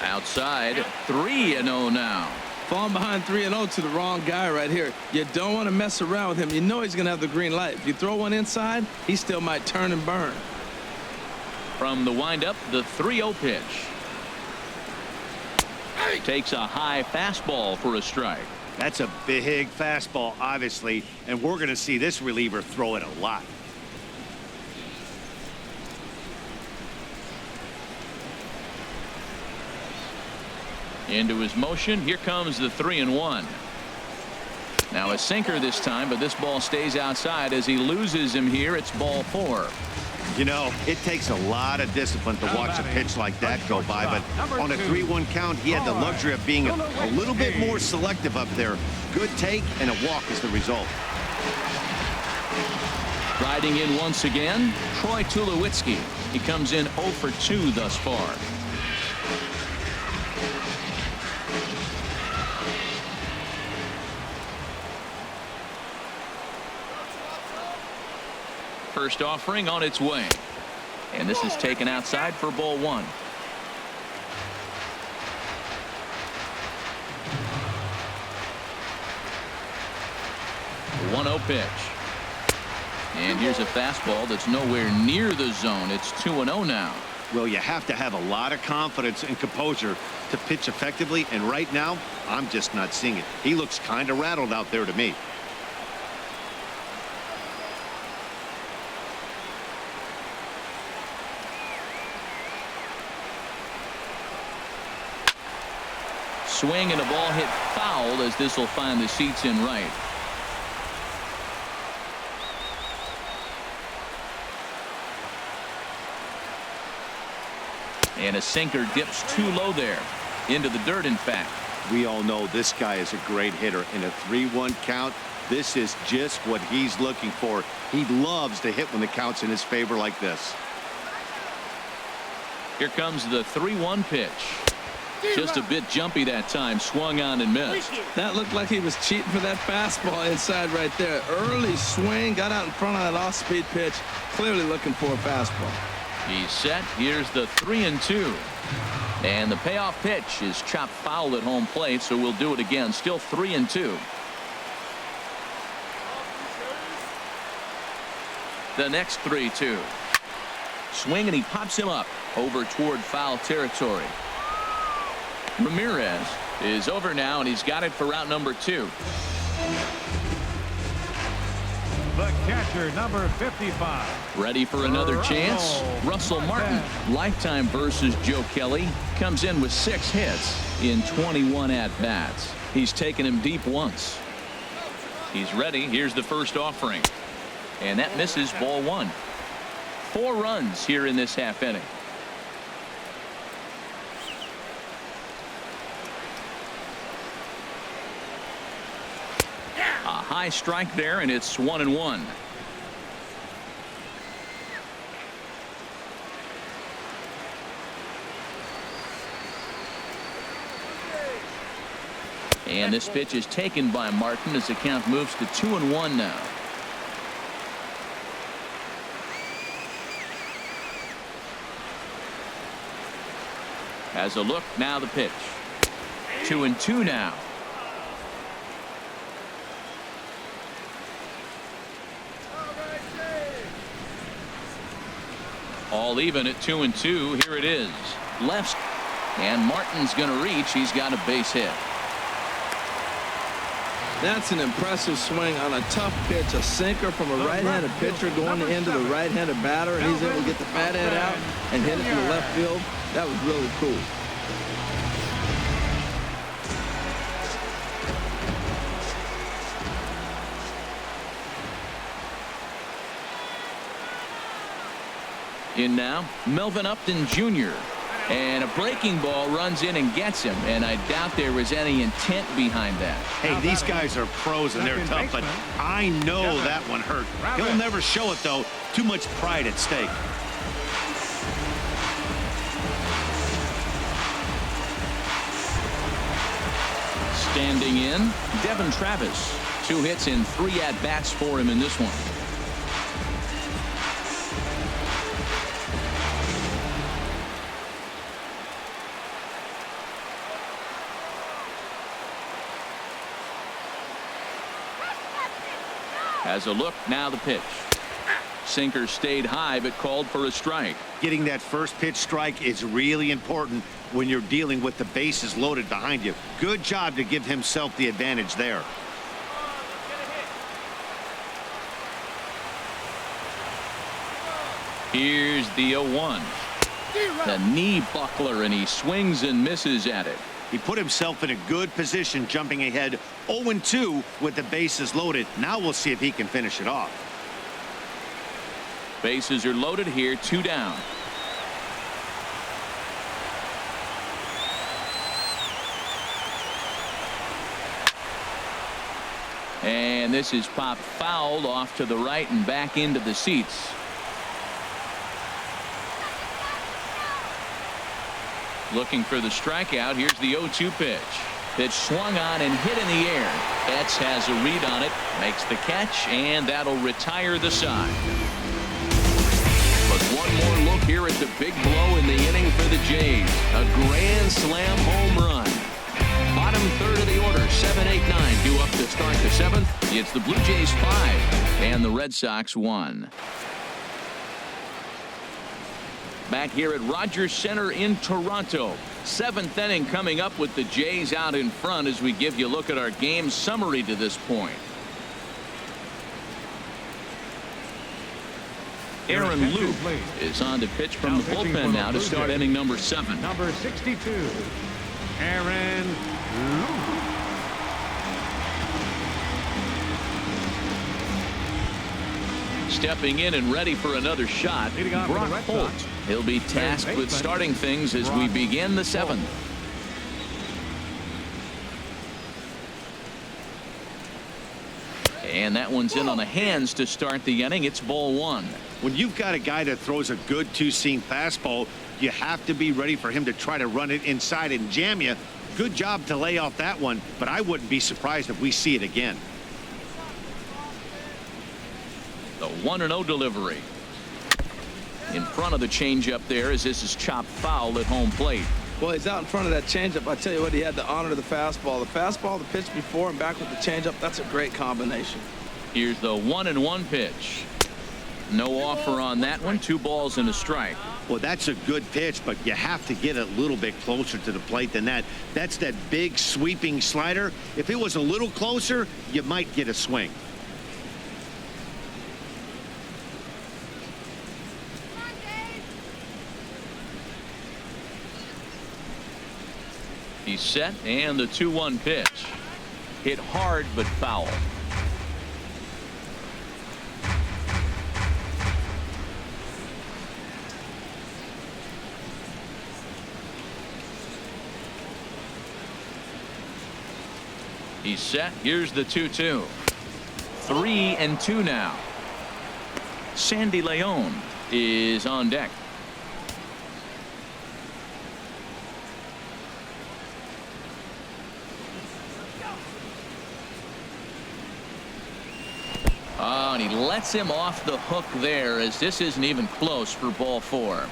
Outside, 3-0 now. Falling behind 3-0 to the wrong guy right here. You don't want to mess around with him. You know he's going to have the green light. If you throw one inside, he still might turn and burn. From the windup, the 3-0 pitch. Takes a high fastball for a strike. That's a big fastball, obviously, and we're going to see this reliever throw it a lot. Into his motion. Here comes the 3-1. Now a sinker this time, but this ball stays outside as he loses him here. It's ball 4. You know, it takes a lot of discipline to watch a pitch like that go by, but on a 3-1 count, he had the luxury of being a little bit more selective up there. Good take and a walk is the result. Riding in once again, Troy Tulowitzki. He comes in 0 for 2 thus far. First offering on its way. And this is taken outside for ball 1. 1-0 pitch. And here's a fastball that's nowhere near the zone. It's 2-0 now. Well, you have to have a lot of confidence and composure to pitch effectively, and right now, I'm just not seeing it. He looks kind of rattled out there to me. Swing and a ball hit foul as this will find the seats in right. And a sinker dips too low there. Into the dirt, in fact. We all know this guy is a great hitter. In a 3-1 count, this is just what he's looking for. He loves to hit when the count's in his favor like this. Here comes the 3-1 pitch. Just a bit jumpy that time. Swung on and missed. That looked like he was cheating for that fastball inside right there. Early swing, got out in front of that off-speed pitch. Clearly looking for a fastball. He's set. Here's the 3-2. And the payoff pitch is chopped foul at home plate, so we'll do it again. Still 3-2. The next 3-2. Swing, and he pops him up over toward foul territory. Ramirez is over now, and he's got it for route number 2. The catcher, number 55. Ready for another chance. Russell Martin, lifetime versus Joe Kelly, comes in with 6 hits in 21 at-bats. He's taken him deep once. He's ready. Here's the first offering. And that misses, ball 1. 4 runs here in this half inning. A high strike there, and it's 1-1. And this pitch is taken by Martin as the count moves to 2-1 now. As a look, now the pitch. 2-2 now. All even at 2-2. Here it is. Left. And Martin's going to reach. He's got a base hit. That's an impressive swing on a tough pitch. A sinker from a right-handed pitcher going into the right-handed batter, and he's able to get the bat head out and hit it to the left field. That was really cool. In now, Melvin Upton Jr. And a breaking ball runs in and gets him. And I doubt there was any intent behind that. Hey, these guys are pros and they're tough, but I know that one hurt. He'll never show it, though. Too much pride at stake. Standing in, Devin Travis. 2 hits and 3 at-bats for him in this one. Has a look, now the pitch. Sinker stayed high but called for a strike. Getting that first pitch strike is really important when you're dealing with the bases loaded behind you. Good job to give himself the advantage there. Here's the 0-1. The knee buckler, and he swings and misses at it. He put himself in a good position, jumping ahead 0-2 with the bases loaded. Now we'll see if he can finish it off. Bases are loaded here, 2 down. And this is popped foul off to the right and back into the seats. Looking for the strikeout. Here's the 0-2 pitch. Pitch swung on and hit in the air. Betts has a read on it, makes the catch, and that'll retire the side. But one more look here at the big blow in the inning for the Jays. A grand slam home run. Bottom third of the order, 7-8-9 due up to start the 7th. It's the Blue Jays 5 and the Red Sox 1. Back here at Rogers Center in Toronto. 7th inning coming up with the Jays out in front as we give you a look at our game summary to this point. Aaron Luke is on to pitch from the bullpen now to start inning number 7. Number 62, Aaron Luke. Stepping in and ready for another shot, Brock Holt. He'll be tasked with starting things as we begin the 7th. And that one's in on the hands to start the inning. It's ball 1. When you've got a guy that throws a good two-seam fastball, you have to be ready for him to try to run it inside and jam you. Good job to lay off that one, but I wouldn't be surprised if we see it again. The 1-0 delivery. In front of the changeup there as this is chopped foul at home plate. Well, he's out in front of that changeup. I tell you what, he had to honor the fastball. The fastball, the pitch before and back with the changeup, that's a great combination. Here's the 1-1 pitch. No offer on that one. 2 balls and a strike. Well, that's a good pitch, but you have to get a little bit closer to the plate than that. That's that big sweeping slider. If it was a little closer, you might get a swing. He's set, and the 2-1 pitch. Hit hard but foul. He's set. Here's the 2-2. 3-2 now. Sandy Leon is on deck. Oh, and he lets him off the hook there as this isn't even close for ball 4.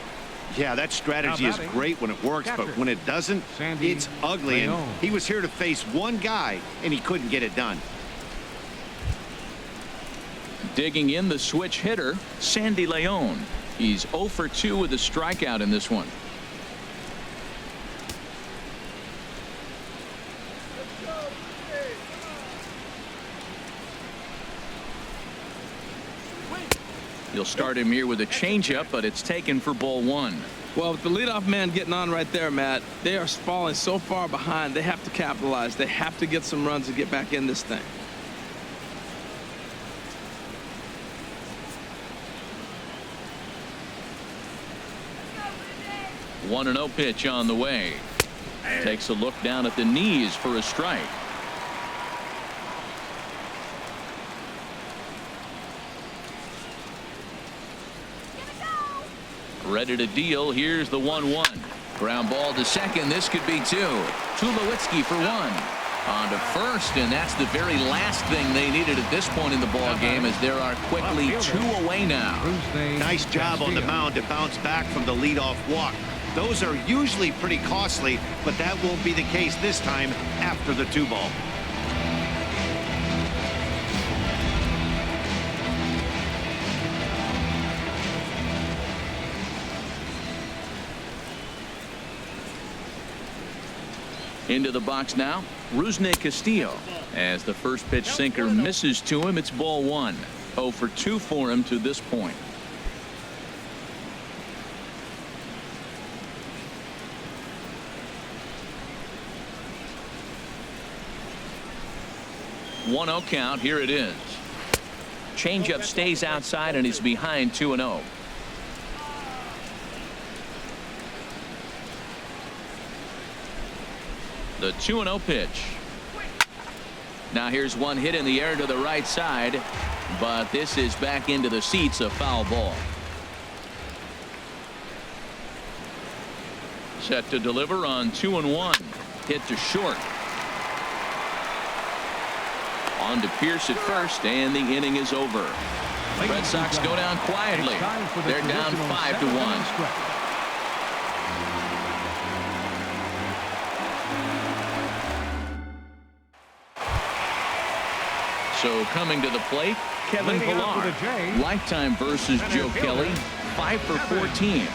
Yeah, that strategy is great when it works, but when it doesn't, it's ugly. And he was here to face one guy, and he couldn't get it done. Digging in the switch hitter, Sandy Leon. He's 0 for 2 with a strikeout in this one. You'll start him here with a changeup, but it's taken for ball 1. Well, with the leadoff man getting on right there, Matt, they are falling so far behind. They have to capitalize. They have to get some runs to get back in this thing. The 1-0 pitch on the way. Takes a look down at the knees for a strike. Ready to deal. Here's the 1-1. Ground ball to second. This could be 2. Tulowitzki for 1. On to first, and that's the very last thing they needed at this point in the ball game, as there are quickly 2 away now. Nice job on the mound to bounce back from the leadoff walk. Those are usually pretty costly, but that won't be the case this time after the 2 ball. Into the box now, Rusney Castillo. As the first pitch sinker misses to him, it's ball one. 0 for 2 for him to this point. One 0 count. Here it is. Changeup stays outside and he's behind 2-0. The 2-0 pitch. Now here's one hit in the air to the right side, but this is back into the seats, a foul ball. Set to deliver on 2-1. Hit to short. On to Pierce at first, and the inning is over. Red Sox go down quietly. They're down 5-1. So coming to the plate, Kevin Pillar. Lifetime versus Joe Kelly, 5 for 14.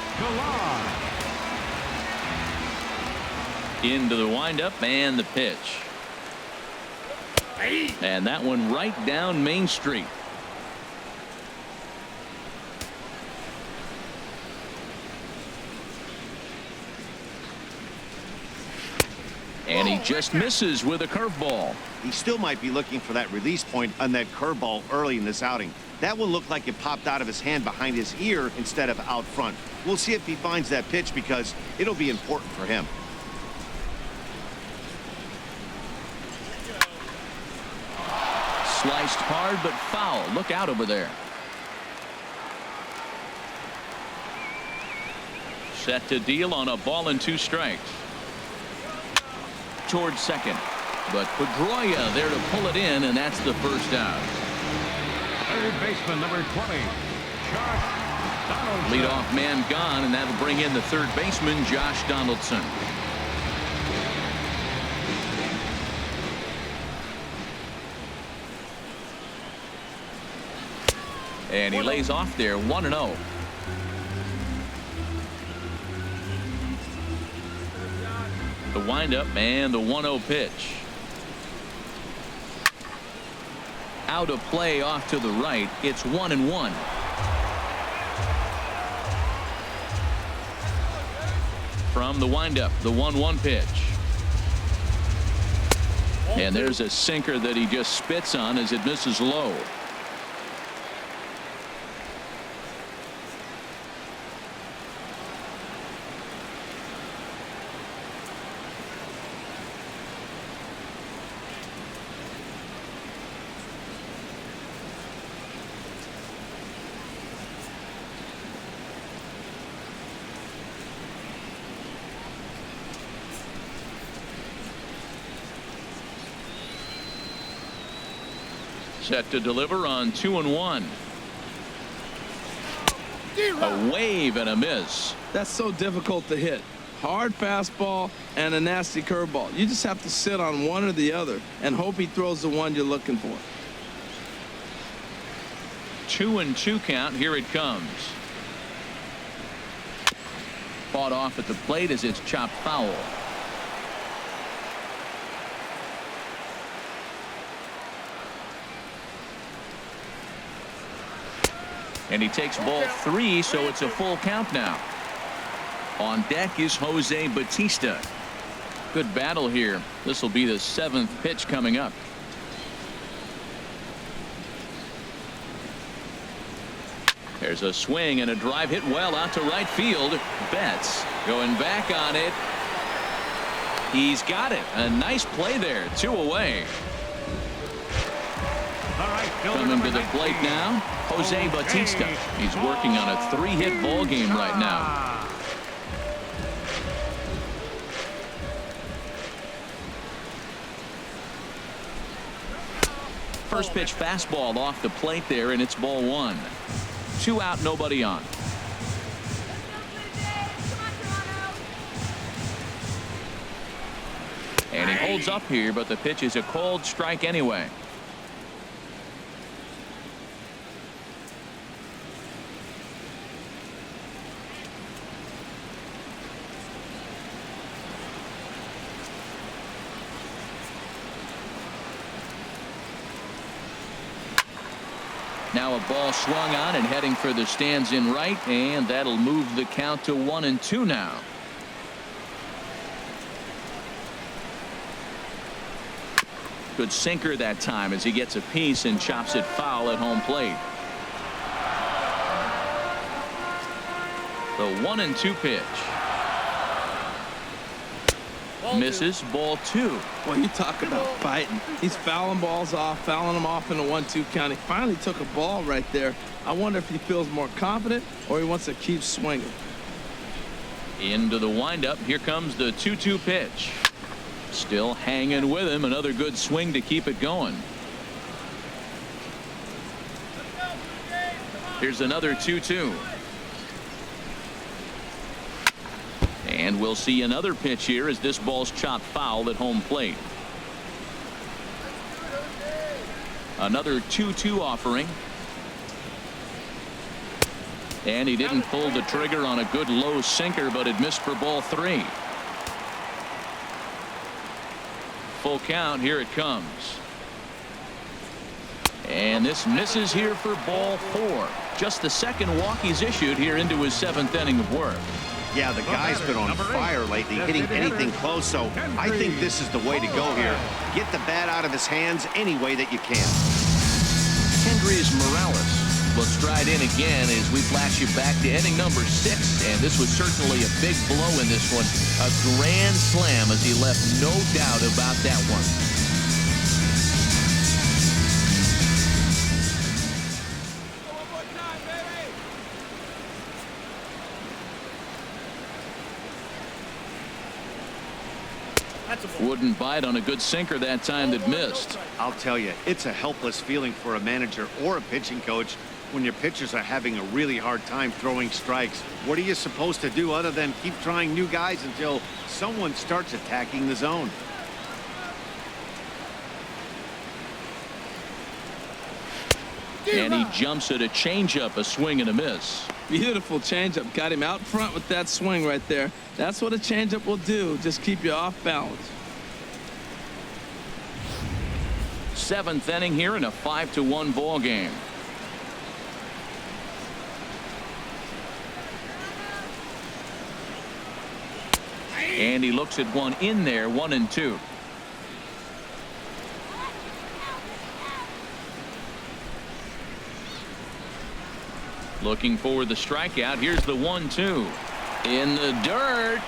Into the windup and the pitch. And that one right down Main Street. And he just misses with a curveball. He still might be looking for that release point on that curveball early in this outing. That one looked like it popped out of his hand behind his ear instead of out front. We'll see if he finds that pitch because it'll be important for him. Sliced hard but foul. Look out over there. Set to deal on a ball and 2 strikes. Towards second, but Pedroia there to pull it in, and that's the first out. Third baseman number 20, Josh Donaldson. Leadoff man gone, and that'll bring in the third baseman, Josh Donaldson. And he lays off there, 1-0. The windup and the 1-0 pitch. Out of play off to the right. It's 1-1. From the windup, the 1-1 pitch. And there's a sinker that he just spits on as it misses low. Set to deliver on 2-1. A wave and a miss. That's so difficult to hit. Hard fastball and a nasty curveball. You just have to sit on one or the other and hope he throws the one you're looking for. 2-2 count. Here it comes. Fought off at the plate as it's chopped foul. And he takes ball 3, so it's a full count now. On deck is Jose Bautista. Good battle here. This will be the 7th pitch coming up. There's a swing and a drive hit well out to right field. Betts going back on it. He's got it. A nice play there. 2 away. Coming to the plate now, Jose Bautista. He's working on a 3-hit ball game right now. First pitch fastball off the plate there, and it's ball 1. 2 out, nobody on. And he holds up here, but the pitch is a cold strike anyway. Now a ball swung on and heading for the stands in right, and that'll move the count to 1-2 now. Good sinker that time as he gets a piece and chops it foul at home plate. The 1-2 pitch. Misses, ball 2. Well, you talk about fighting. He's fouling balls off, fouling them off in a 1-2 count. He finally took a ball right there. I wonder if he feels more confident or he wants to keep swinging. Into the windup. Here comes the 2-2 pitch. Still hanging with him. Another good swing to keep it going. Here's another 2-2. And we'll see another pitch here as this ball's chopped foul at home plate. Another 2-2 offering. And he didn't pull the trigger on a good low sinker, but it missed for ball 3. Full count. Here it comes. And this misses here for ball 4. Just the second walk he's issued here into his 7th inning of work. Yeah, the guy's been on fire lately, hitting anything close, so I think this is the way to go here. Get the bat out of his hands any way that you can. Hendrys Morales will stride in again as we flash you back to inning number 6, and this was certainly a big blow in this one. A grand slam as he left no doubt about that one. Wouldn't bite on a good sinker that time that missed. I'll tell you, it's a helpless feeling for a manager or a pitching coach when your pitchers are having a really hard time throwing strikes. What are you supposed to do other than keep trying new guys until someone starts attacking the zone? And he jumps at a changeup, a swing and a miss. Beautiful changeup. Got him out front with that swing right there. That's what a changeup will do. Just keep you off balance. 7th inning here in a 5-1 ball game. And he looks at one in there, 1-2. Looking for the strikeout. Here's the 1-2 in the dirt.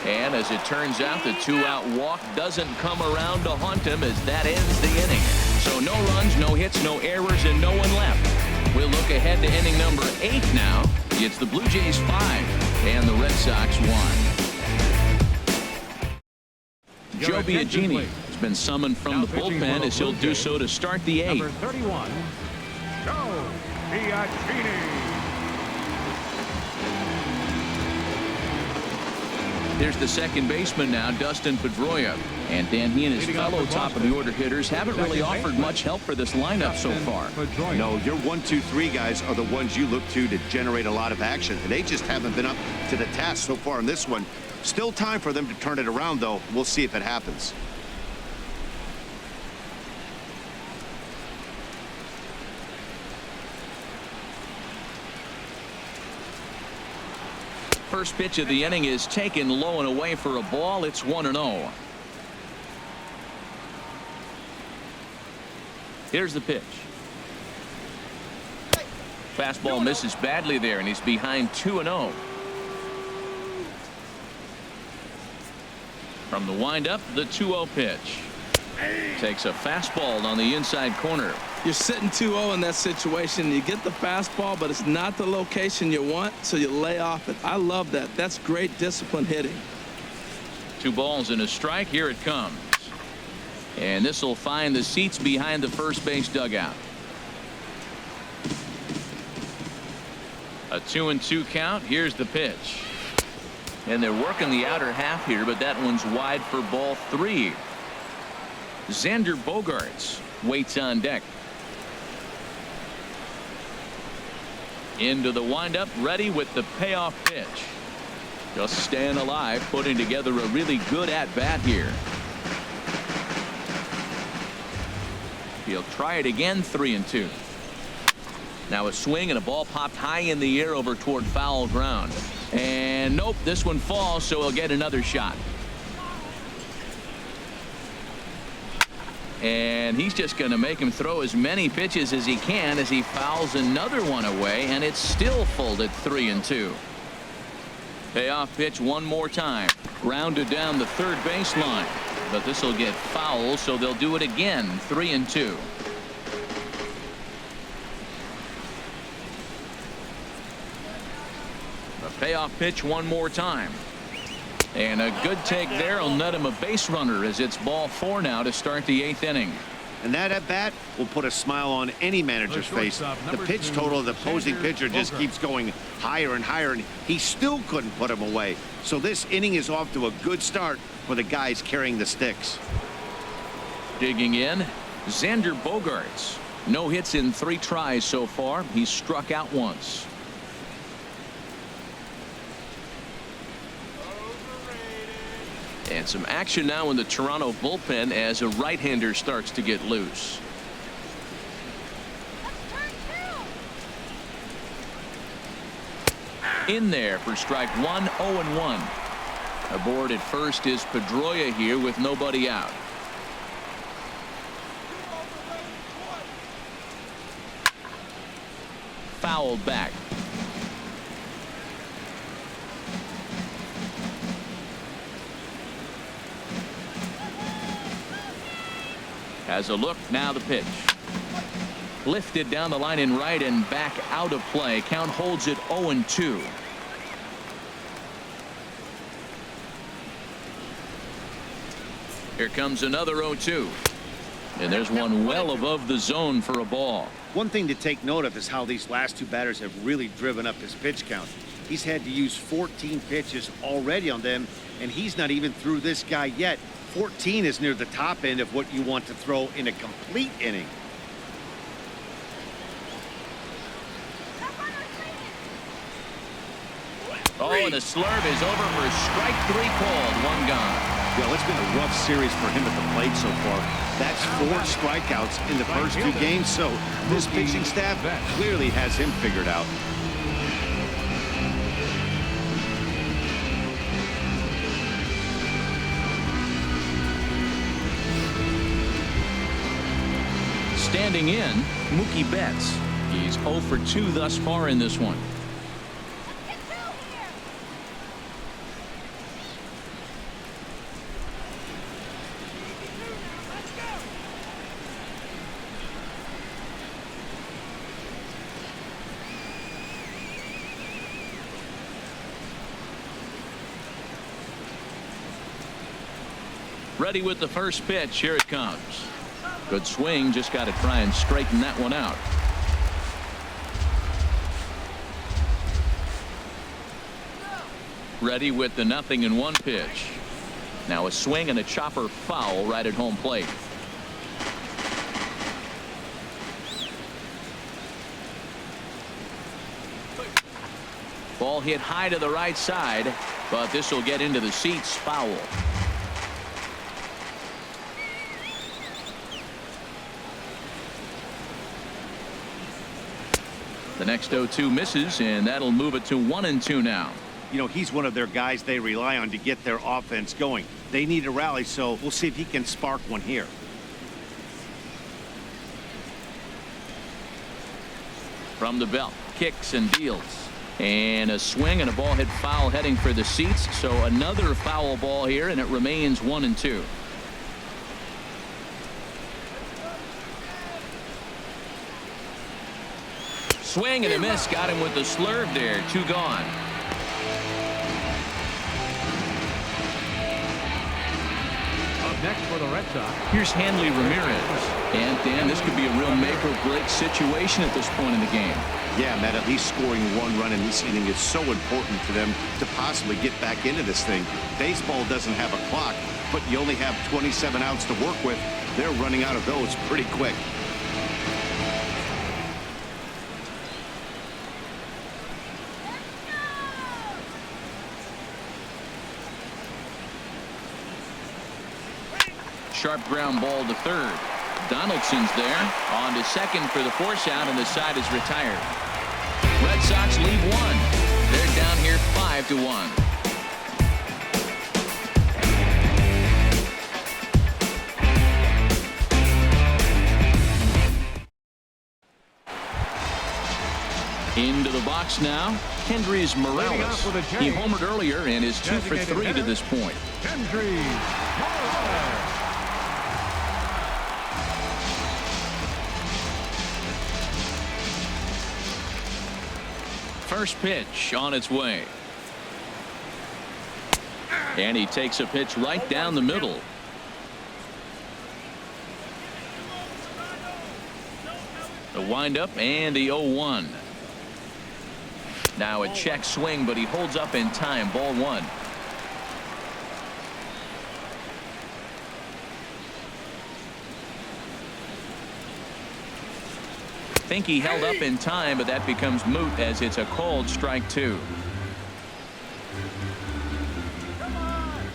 And as it turns out, the 2-out walk doesn't come around to haunt him as that ends the inning. So no runs, no hits, no errors, and no one left. We'll look ahead to inning number 8 now. It's the Blue Jays 5 and the Red Sox 1. Joe Biagini has been summoned from the bullpen as he'll do so to start the 8th. Number 31, Joe Biagini. There's the second baseman now, Dustin Pedroia. And Dan, he and his fellow top of the order hitters haven't really offered much help for this lineup so far. No, your 1, 2, 3 guys are the ones you look to generate a lot of action, and they just haven't been up to the task so far in this one. Still time for them to turn it around, though. We'll see if it happens. First pitch of the inning is taken low and away for a ball. It's 1-0. Here's the pitch. Fastball misses badly there, and he's behind 2-0. From the windup, the 2-0 pitch. Takes a fastball on the inside corner. You're sitting 2-0 in that situation. You get the fastball, but it's not the location you want, so you lay off it. I love that. That's great discipline hitting. 2 balls and a strike. Here it comes. And this will find the seats behind the first base dugout. A 2-2 count. Here's the pitch. And they're working the outer half here, but that one's wide for ball 3. Xander Bogaerts waits on deck. Into the windup, ready with the payoff pitch. Just staying alive, putting together a really good at-bat here. He'll try it again, 3-2. Now a swing and a ball popped high in the air over toward foul ground. And nope, this one falls, so he'll get another shot. And he's just going to make him throw as many pitches as he can as he fouls another one away, and it's still full at 3-2. Payoff pitch one more time. Grounded down the third baseline. But this will get foul, so they'll do it again, 3-2. The payoff pitch one more time. And a good take there will net him a base runner as it's ball 4 now to start the 8th inning. And that at bat will put a smile on any manager's face. The pitch total of the opposing pitcher just keeps going higher and higher, and he still couldn't put him away. So this inning is off to a good start for the guys carrying the sticks. Digging in, Xander Bogaerts. No hits in 3 tries so far. He's struck out once. And some action now in the Toronto bullpen as a right-hander starts to get loose. In there for strike 1, 0-1. Aboard at first is Pedroia here with nobody out. Fouled back. Has a look, now the pitch. Lifted down the line in right and back out of play. Count holds it 0-2. Here comes another 0-2. And there's one well above the zone for a ball. One thing to take note of is how these last 2 batters have really driven up his pitch count. He's had to use 14 pitches already on them, and he's not even through this guy yet. 14 is near the top end of what you want to throw in a complete inning. Oh, and the slurve is over for strike 3 called. 1 gone. Well, it's been a rough series for him at the plate so far. That's 4 strikeouts in the first 2 games, so this pitching staff clearly has him figured out. Standing in, Mookie Betts. He's 0 for 2 thus far in this one. Ready with the first pitch. Here it comes. Good swing. Just got to try and straighten that one out. Ready with the 0-1 pitch. Now a swing and a chopper foul right at home plate. Ball hit high to the right side, but this will get into the seats. Foul. The next 0-2 misses, and that'll move it to 1-2 now. You know, he's one of their guys they rely on to get their offense going. They need a rally, so we'll see if he can spark one here. From the belt, kicks and deals. And a swing and a ball hit foul heading for the seats, so another foul ball here, and it remains 1-2. Swing and a miss. Got him with the slurve there. 2 gone. Up next for the Red Sox. Here's Hanley Ramirez. And Dan, this could be a real make or break situation at this point in the game. Yeah, Matt, at least scoring 1 run in this inning is so important to them to possibly get back into this thing. Baseball doesn't have a clock, but you only have 27 outs to work with. They're running out of those pretty quick. Sharp ground ball to third. Donaldson's there on to second for the force out, and the side is retired. Red Sox lead one. They're down here 5-1. Into the box now, Kendrys Morales. He homered earlier and is 2 for 3 to this point. Kendrys Morales. First pitch on its way. And he takes a pitch right down the middle. The windup and the 0-1. Now a check swing, but he holds up in time. Ball one. Think he held up in time, but that becomes moot as it's a called strike two.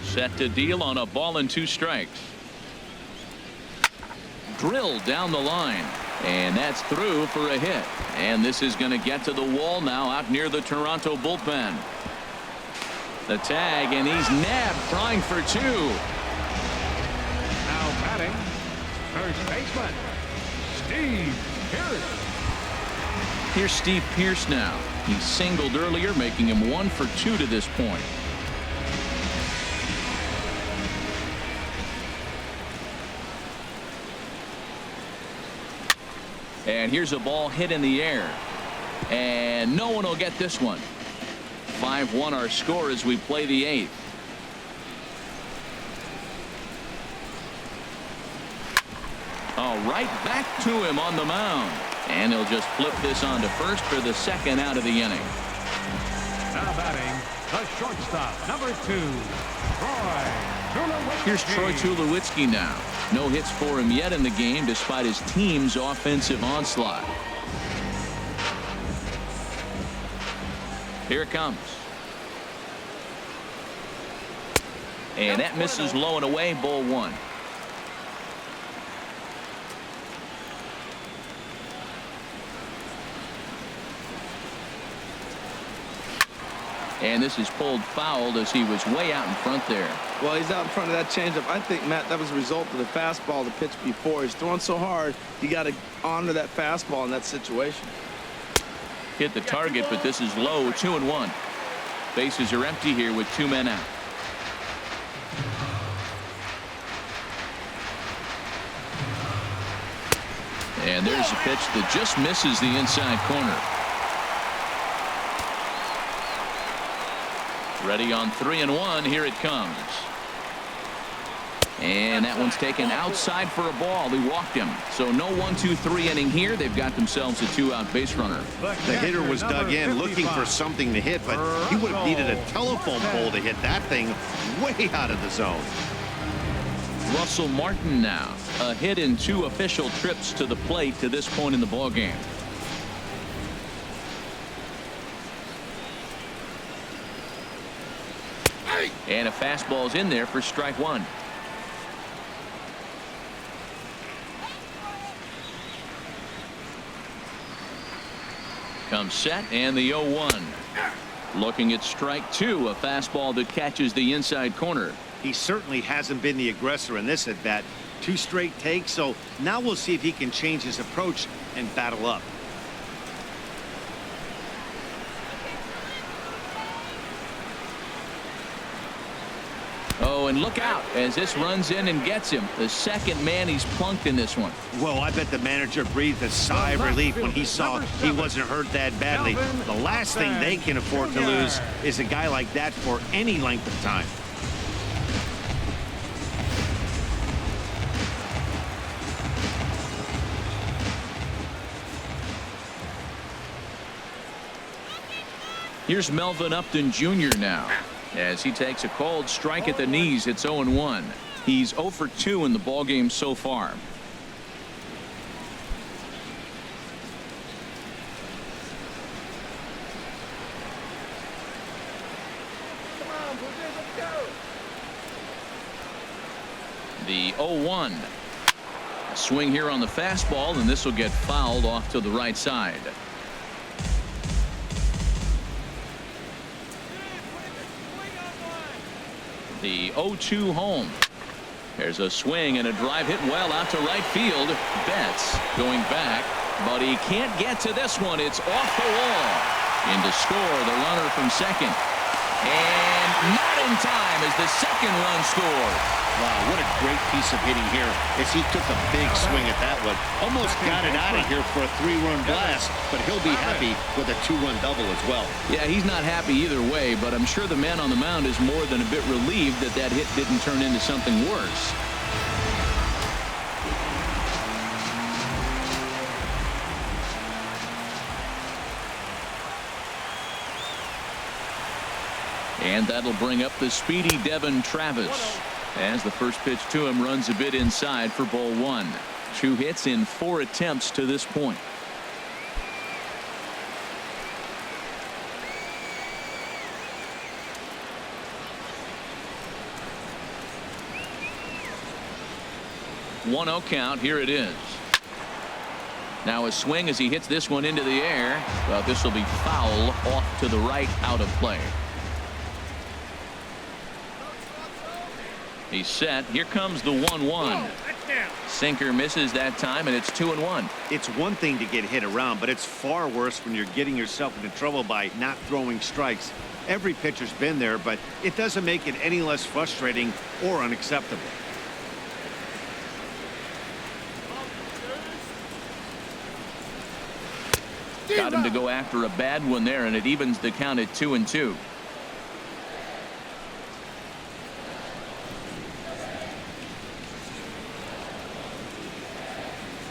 Set to deal on a ball and 2 strikes. Drilled down the line. And that's through for a hit. And this is going to get to the wall now out near the Toronto bullpen. The tag, and he's nabbed, trying for 2. Now batting, first baseman, Steve Pierce. Here's Steve Pierce now. He singled earlier, making him 1 for 2 to this point. And here's a ball hit in the air. And no one will get this one. 5-1 our score as we play the 8th. All right, back to him on the mound. And he'll just flip this on to first for the 2nd out of the inning. Now batting, the shortstop, number 2, Troy. Here's Troy Tulowitzki now. No hits for him yet in the game despite his team's offensive onslaught. Here it comes. And that misses low and away. Ball 1. And this is pulled fouled as he was way out in front there. Well, he's out in front of that changeup. I think, Matt, that was a result of the fastball, the pitch before. He's throwing so hard, you got to honor that fastball in that situation. Hit the target, but this is low. 2-1. Bases are empty here with 2 men out. And there's a pitch that just misses the inside corner. Ready on 3-1. Here it comes. And that one's taken outside for a ball. He walked him. So no 1-2-3 inning here. They've got themselves a 2-out base runner. The hitter was dug in looking for something to hit, but he would have needed a telephone pole to hit that thing way out of the zone. Russell Martin now. A hit in 2 official trips to the plate to this point in the ball game. And a fastball's in there for strike 1. Comes set and the 0-1. Looking at strike 2, a fastball that catches the inside corner. He certainly hasn't been the aggressor in this at bat. 2 straight takes, so now we'll see if he can change his approach and battle up. Oh, and look out as this runs in and gets him. The 2nd man he's plunked in this one. Well, I bet the manager breathed a sigh of relief when he saw he wasn't hurt that badly. The last thing they can afford to lose is a guy like that for any length of time. Here's Melvin Upton Jr. now as he takes a called strike at the knees. It's 0-1. He's 0 for 2 in the ballgame so far. The 0-1. Swing here on the fastball, and this will get fouled off to the right side. The 0-2 home. There's a swing and a drive hit well out to right field. Betts going back, but he can't get to this one. It's off the wall. In to score the runner from second. And not in time as the second run scores. Wow, what a great piece of hitting here as he took a big swing at that one. Almost got it out of here for a 3-run blast, but he'll be happy with a 2-run double as well. Yeah, he's not happy either way, but I'm sure the man on the mound is more than a bit relieved that that hit didn't turn into something worse. And that'll bring up the speedy Devin Travis as the first pitch to him runs a bit inside for ball 1. 2 hits in 4 attempts to this point. One 0 count. Here it is. Now a swing as he hits this one into the air. Well, this will be foul off to the right, out of play. He's set. Here comes the 1-1. Sinker misses that time, and it's 2-1. It's one thing to get hit around, but it's far worse when you're getting yourself into trouble by not throwing strikes. Every pitcher's been there, but it doesn't make it any less frustrating or unacceptable. Got him to go after a bad one there, and it evens the count at 2-2.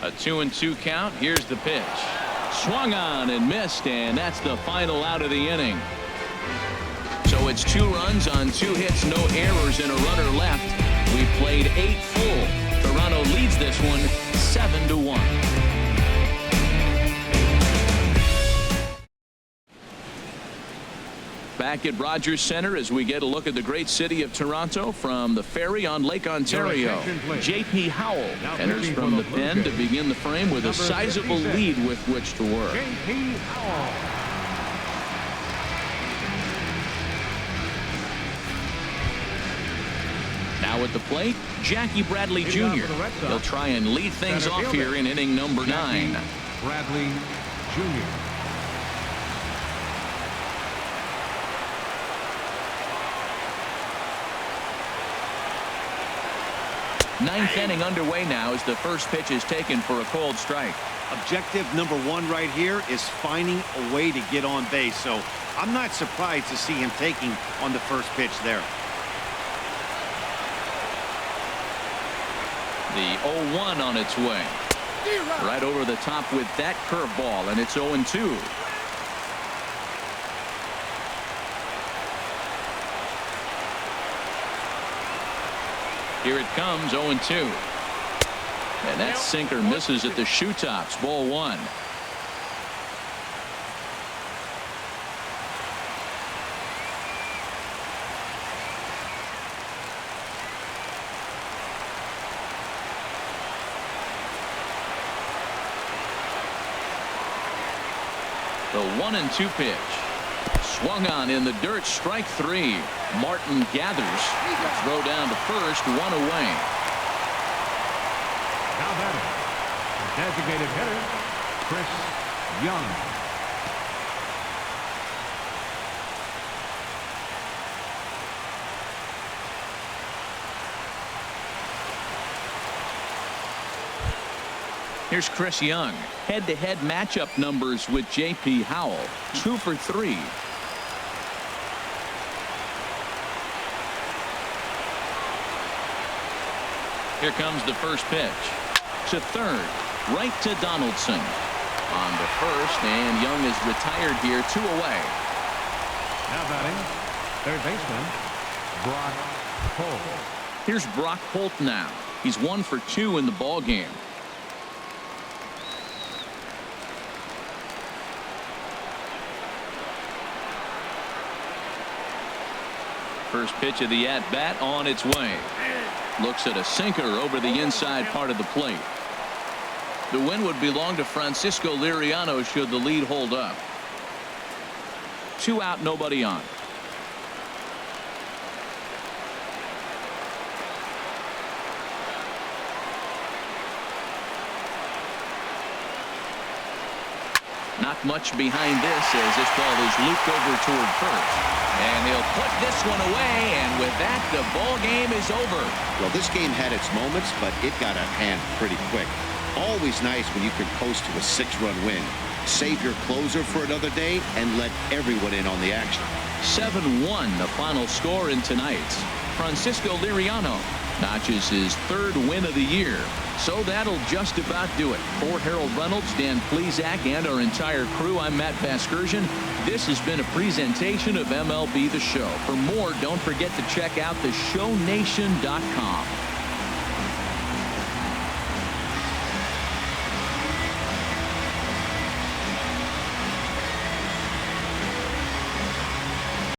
A 2-2 count. Here's the pitch. Swung on and missed, and that's the final out of the inning. So it's 2 runs on 2 hits, no errors, and a runner left. We played 8 full. Toronto leads this one 7-1. Back at Rogers Center as we get a look at the great city of Toronto from the ferry on Lake Ontario. J.P. Howell enters from the pen to begin the frame with a sizable lead with which to work. J.P. Howell. Now at the plate, Jackie Bradley Jr. He'll try and lead things off here in inning number 9. Bradley Jr. Ninth inning underway now as the first pitch is taken for a called strike. Objective number 1 right here is finding a way to get on base, so I'm not surprised to see him taking on the first pitch there. The 0-1 on its way. Right over the top with that curveball, and it's 0-2. Here it comes, 0-2. And that sinker misses at the shoe tops. Ball 1. The 1-2 pitch. Swung on in the dirt, strike 3. Martin gathers. Throw down to first, 1 away. Now batting, the designated hitter, Chris Young. Here's Chris Young. Head-to-head matchup numbers with J.P. Howell. 2 for 3. Here comes the first pitch. To third. Right to Donaldson. On to first, and Young is retired here, 2 away. Now batting, third baseman, Brock Holt. Here's Brock Holt now. He's 1 for 2 in the ball game. First pitch of the at-bat on its way. Looks at a sinker over the inside part of the plate. The win would belong to Francisco Liriano should the lead hold up. 2 out, nobody on. Not much behind this as this ball is looped over toward first. And he'll put this one away, and with that, the ball game is over. Well, this game had its moments, but it got out of hand pretty quick. Always nice when you can coast to a 6-run win. Save your closer for another day and let everyone in on the action. 7-1 the final score in tonight's. Francisco Liriano notches his 3rd win of the year. So that'll just about do it. For Harold Reynolds, Dan Plesac, and our entire crew, I'm Matt Vasgersian. This has been a presentation of MLB The Show. For more, don't forget to check out theshownation.com.